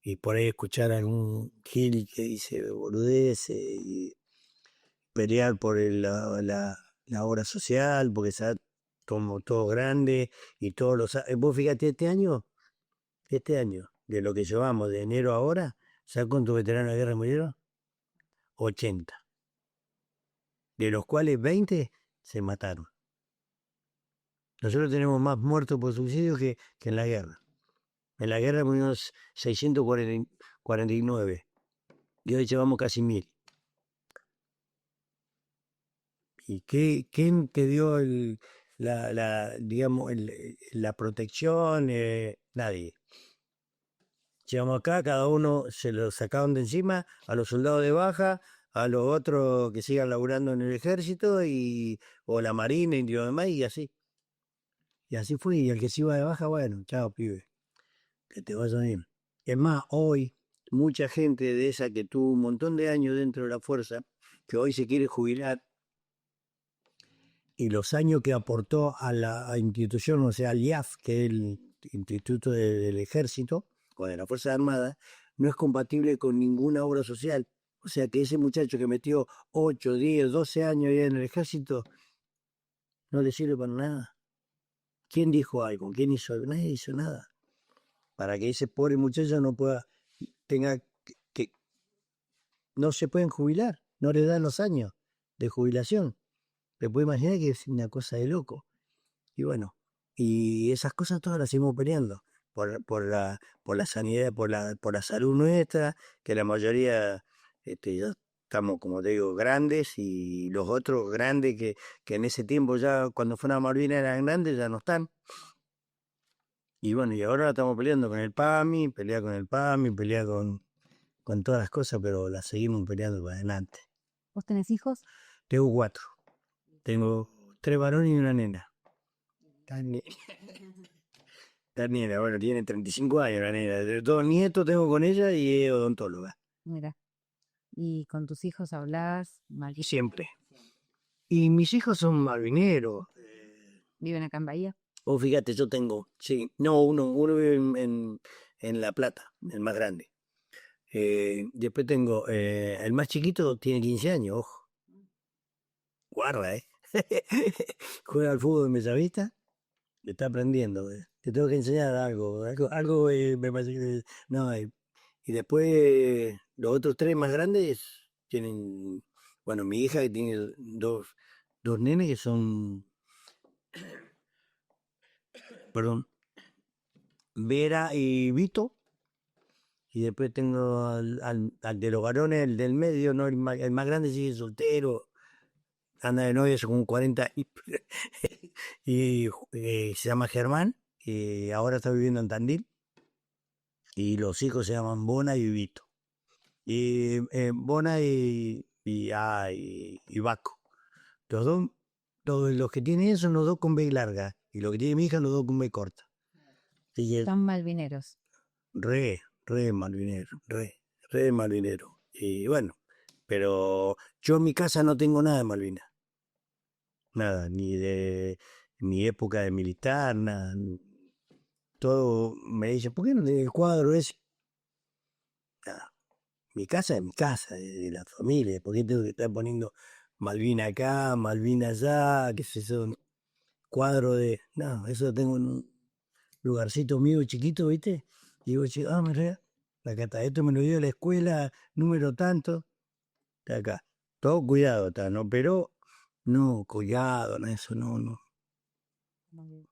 y por ahí escuchar a algún gil que dice boludeces y pelear por la obra social, porque está como todo grande y todos los... Vos fíjate, este año, de lo que llevamos de enero a ahora, ¿sabes cuántos veteranos de guerra murieron? 80, de los cuales 20 se mataron. Nosotros tenemos más muertos por suicidio que en la guerra. En la guerra murieron 649 y hoy llevamos casi 1000. ¿Y quién te dio digamos, la protección? Nadie. Llegamos acá, cada uno se lo sacaron de encima, a los soldados de baja, a los otros que sigan laburando en el ejército o la marina y lo demás, y así. Y así fue, y el que se iba de baja, bueno, chao, pibe, que te vaya bien. Es más, hoy, mucha gente de esa que tuvo un montón de años dentro de la fuerza, que hoy se quiere jubilar, y los años que aportó a la institución, o sea, al IAF, que es el Instituto del Ejército, con las Fuerzas Armadas, no es compatible con ninguna obra social. O sea que ese muchacho que metió 8, 10, 12 años ahí en el ejército, no le sirve para nada. ¿Quién dijo algo? ¿Quién hizo algo? Nadie hizo nada. Para que ese pobre muchacho no pueda, tenga que no se pueden jubilar, no le dan los años de jubilación. Te puedes imaginar que es una cosa de loco. Y bueno, y esas cosas todas las seguimos peleando por la sanidad, por la salud nuestra, que la mayoría ya estamos, como te digo, grandes, y los otros grandes que en ese tiempo ya cuando fueron a Malvinas eran grandes, ya no están. Y bueno, y ahora estamos peleando con el PAMI, pelea con todas las cosas, pero las seguimos peleando para adelante. ¿Vos tenés hijos? Tengo 4. Tengo 3 varones y una nena. La nena, bueno, tiene 35 años la nena. De 2 nietos tengo con ella y es odontóloga. Mira. ¿Y con tus hijos hablás malvino? Siempre. Y mis hijos son malvineros. ¿Viven acá en Bahía? O fíjate, yo tengo, sí, no, uno vive en La Plata, el más grande. Después tengo, el más chiquito tiene 15 años, ojo. Guarda, ¿eh? Juega al fútbol en Bellavista, le está aprendiendo. Te tengo que enseñar algo me parece que... No, y después los otros 3 más grandes tienen, bueno, mi hija que tiene dos nenes que son, perdón, Vera y Vito. Y después tengo al de los varones, el del medio, no el más grande sigue soltero, anda de novia hace como 40 años. Y se llama Germán, y ahora está viviendo en Tandil. Y los hijos se llaman Bona y Vito. Y Bona y Baco. Los dos, todos los que tienen eso, los dos con B larga. Y los que tiene mi hija, los dos con B corta. Así que Son malvineros. re malvinero, re malvinero. Y bueno, pero yo en mi casa no tengo nada de Malvinas. Nada, ni época de militar, nada. Todo me dice, ¿por qué no tenés el cuadro ese? Nada. Mi casa es mi casa, de la familia. ¿Por qué tengo que estar poniendo Malvina acá, Malvina allá, qué sé yo? Cuadro de... No, eso lo tengo en un lugarcito mío chiquito, ¿viste? Y digo, mira, acá está, esto me lo dio la escuela, número tanto, está acá. Todo cuidado está, ¿no? Pero no, cuidado, no, eso no, no. Muy bien.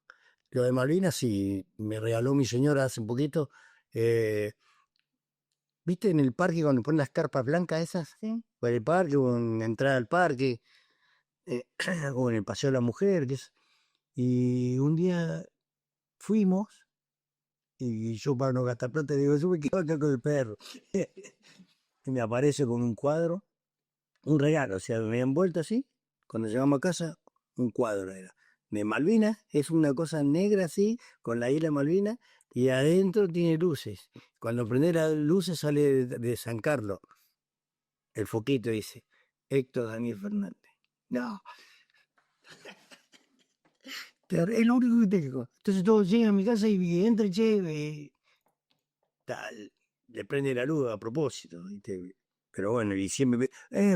Lo de Malvinas sí, me regaló mi señora hace un poquito. eh, ¿Viste en el parque cuando ponen las carpas blancas esas? Sí. Por el parque, o en la entrada al parque, eh, o en el Paseo de la Mujer, y un día fuimos, y yo para no gastar plata, digo, yo me quedo acá con el perro. Y me aparece con un cuadro, un regalo, o sea, me habían envuelto así, cuando llegamos a casa, un cuadro era. De Malvinas, es una cosa negra así, con la isla Malvinas, y adentro tiene luces. Cuando prende las luces sale de San Carlos, el foquito dice, Héctor Daniel Fernández. No, pero es lo único que tengo. Entonces todos llegan a mi casa y entran, che, tal, le prende la luz a propósito, ¿viste? Pero bueno, y siempre,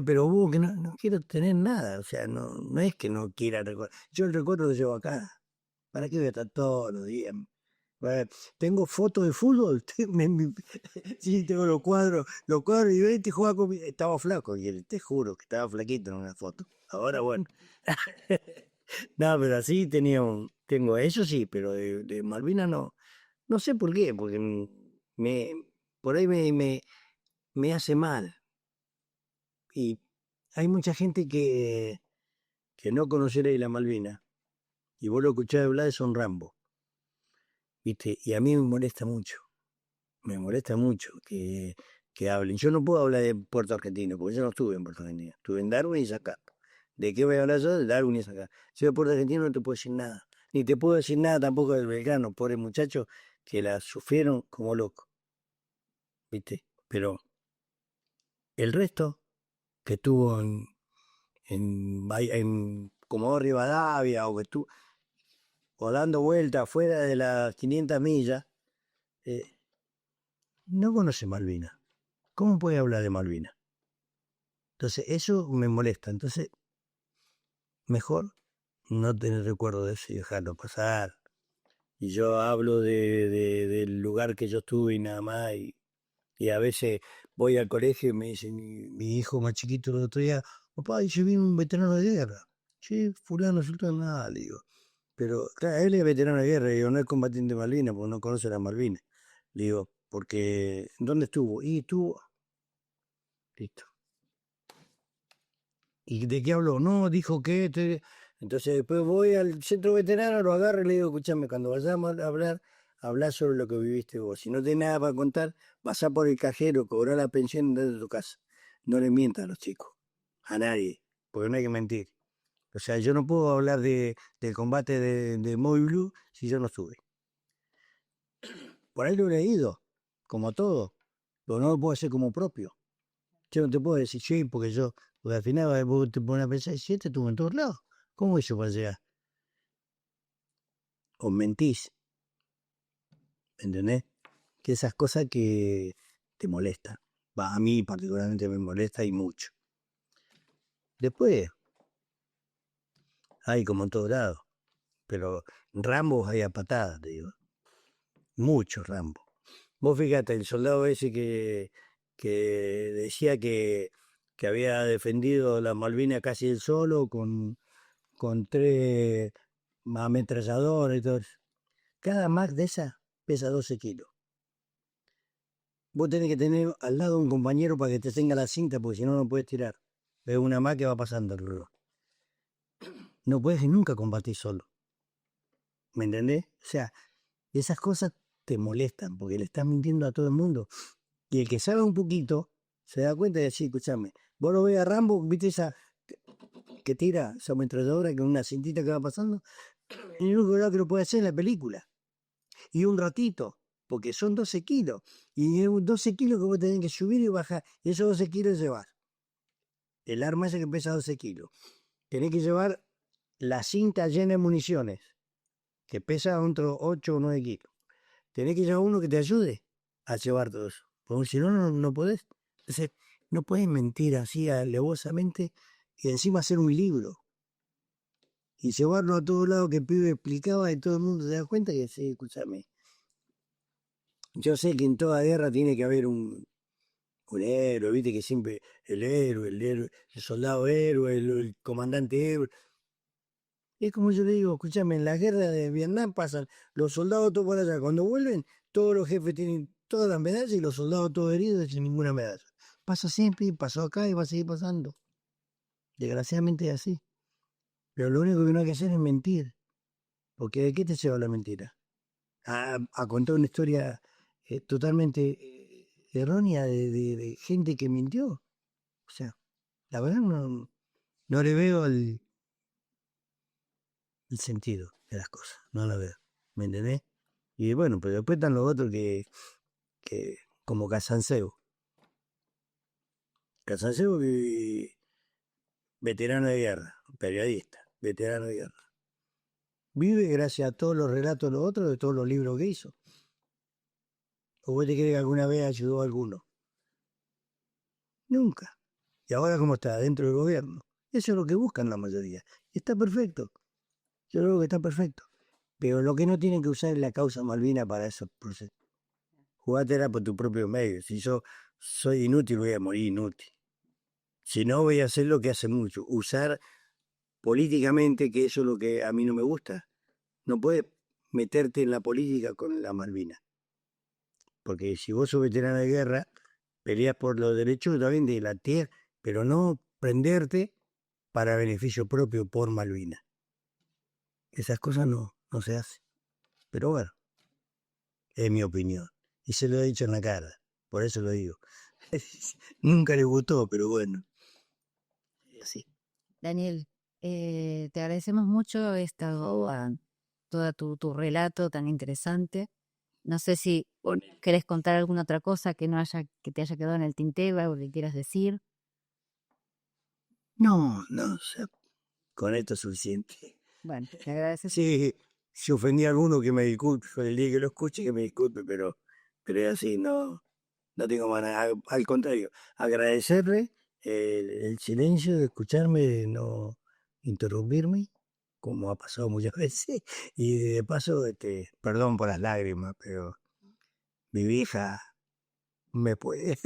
pero vos que no quiero tener nada, o sea, no es que no quiera recordar. Yo el recuerdo lo llevo acá. ¿Para qué voy a estar todos los días? Tengo fotos de fútbol, sí, tengo los cuadros, y vete, jugaba estaba flaco, y te juro que estaba flaquito en una foto. Ahora bueno. No, pero así tengo eso sí, pero de Malvinas no. No sé por qué, porque me, por ahí me hace mal. Y hay mucha gente que no conoce la isla Malvina. Y vos lo escuchás hablar de Son Rambo, ¿viste? Y a mí me molesta mucho que hablen. Yo no puedo hablar de Puerto Argentino, porque yo no estuve en Puerto Argentino. Estuve en Darwin y Zacapa. ¿De qué voy a hablar yo? De Darwin y Zacapa. Si voy a Puerto Argentino no te puedo decir nada. Ni te puedo decir nada tampoco del Belgrano, pobres muchachos que la sufrieron como locos, ¿viste? Pero el resto que estuvo en Comodoro Rivadavia, o que estuvo o dando vueltas fuera de las 500 millas, eh, no conoce Malvinas. ¿Cómo puede hablar de Malvinas? Entonces, eso me molesta. Entonces, mejor no tener recuerdo de eso y dejarlo pasar. Y yo hablo del lugar que yo estuve y nada más. Y a veces voy al colegio y me dicen, mi hijo más chiquito el otro día, papá, y yo vi un veterano de guerra. Sí, fulano, sultán, nada, le digo. Pero, claro, él es veterano de guerra, le digo, no es combatiente de Malvinas, porque no conoce las Malvinas. Le digo, porque, ¿dónde estuvo? Y estuvo, listo. ¿Y de qué habló? No, dijo que... Entonces después voy al centro veterano, lo agarro y le digo, escúchame, cuando vayamos a hablar, habla sobre lo que viviste vos. Si no tenés nada para contar, pasá por el cajero, cobrá la pensión desde tu casa. No le mientas a los chicos, a nadie, porque no hay que mentir. O sea, yo no puedo hablar del combate de Moy Blue si yo no estuve. Por ahí lo he leído, como todo, pero no lo puedo hacer como propio. Yo no te puedo decir, sí, porque al final vos te pones a pensar, si este estuvo en todos lados, ¿cómo hizo para llegar? O mentís, ¿entendés? Que esas cosas que te molestan. Va, a mí particularmente me molesta y mucho. Después, hay como en todos lados, pero Rambos hay a patadas, te digo. Muchos Rambos. Vos fíjate, el soldado ese que decía que había defendido la Malvinas casi él solo, con 3 ametralladoras y todo eso. Cada Mac de esas pesa 12 kilos. Vos tenés que tener al lado un compañero para que te tenga la cinta, porque si no, no puedes tirar. Es una Mac que va pasando el reloj. No puedes nunca combatir solo. ¿Me entendés? O sea, esas cosas te molestan, porque le estás mintiendo a todo el mundo. Y el que sabe un poquito, se da cuenta de decir, escúchame, vos lo ves a Rambo, viste esa que tira, esa ametralladora con una cintita que va pasando, y el único lado que lo puede hacer es la película. Y un ratito, porque son 12 kilos. Y es 12 kilos que vos tenés que subir y bajar. Y esos 12 kilos llevar. El arma ese que pesa 12 kilos. Tenés que llevar la cinta llena de municiones, que pesa otros 8 o 9 kilos. Tenés que llevar uno que te ayude a llevar todo eso. Porque si no, no podés. Entonces, no puedes mentir así alevosamente y encima hacer un libro. Y llevarlo a todos lados que el pibe explicaba y todo el mundo se da cuenta y dice, escúchame. Yo sé que en toda guerra tiene que haber un héroe, viste que siempre el héroe, el soldado héroe, el comandante héroe. Es como yo le digo, escúchame, en la guerra de Vietnam pasan los soldados todos por allá. Cuando vuelven, todos los jefes tienen todas las medallas y los soldados todos heridos sin ninguna medalla. Pasa siempre, pasó acá y va a seguir pasando. Desgraciadamente es así. Pero lo único que no hay que hacer es mentir. Porque ¿de qué te lleva la mentira? A contar una historia totalmente errónea de gente que mintió. O sea, la verdad no le veo el sentido de las cosas. No lo veo. ¿Me entendés? Y bueno, pero después están los otros que como Casanseu. Casanseu, veterano de guerra, periodista, veterano de guerra. Vive gracias a todos los relatos de los otros, de todos los libros que hizo. ¿O vos te crees que alguna vez ayudó a alguno? Nunca. Y ahora cómo está, dentro del gobierno. Eso es lo que buscan la mayoría. Y está perfecto. Yo creo que está perfecto. Pero lo que no tienen que usar es la causa Malvina para esos procesos. Jugátela por tu propio medio. Si yo soy inútil, voy a morir inútil. Si no, voy a hacer lo que hace mucho. Usar políticamente, que eso es lo que a mí no me gusta. No puedes meterte en la política con la Malvina. Porque si vos sos veterano de guerra, peleas por los derechos también de la tierra, pero no prenderte para beneficio propio por Malvina. Esas cosas no se hacen. Pero bueno, es mi opinión. Y se lo he dicho en la cara. Por eso lo digo. Nunca le gustó, pero bueno. Así. Daniel, te agradecemos mucho todo tu relato tan interesante. No sé si Bueno, querés contar alguna otra cosa que te haya quedado en el tintero o que quieras decir. no, o sea, con esto es suficiente. Bueno, te agradeces. Sí, si ofendí a alguno que me disculpe, el día que lo escuche que me disculpe, pero es así, no. no tengo más nada. Al contrario, agradecerle el silencio de escucharme, de no interrumpirme, como ha pasado muchas veces. Y de paso, perdón por las lágrimas, pero mi vieja me puede.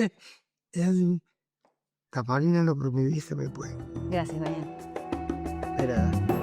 Camarina no, pero mi vieja me puede. Gracias, Daniel. Era.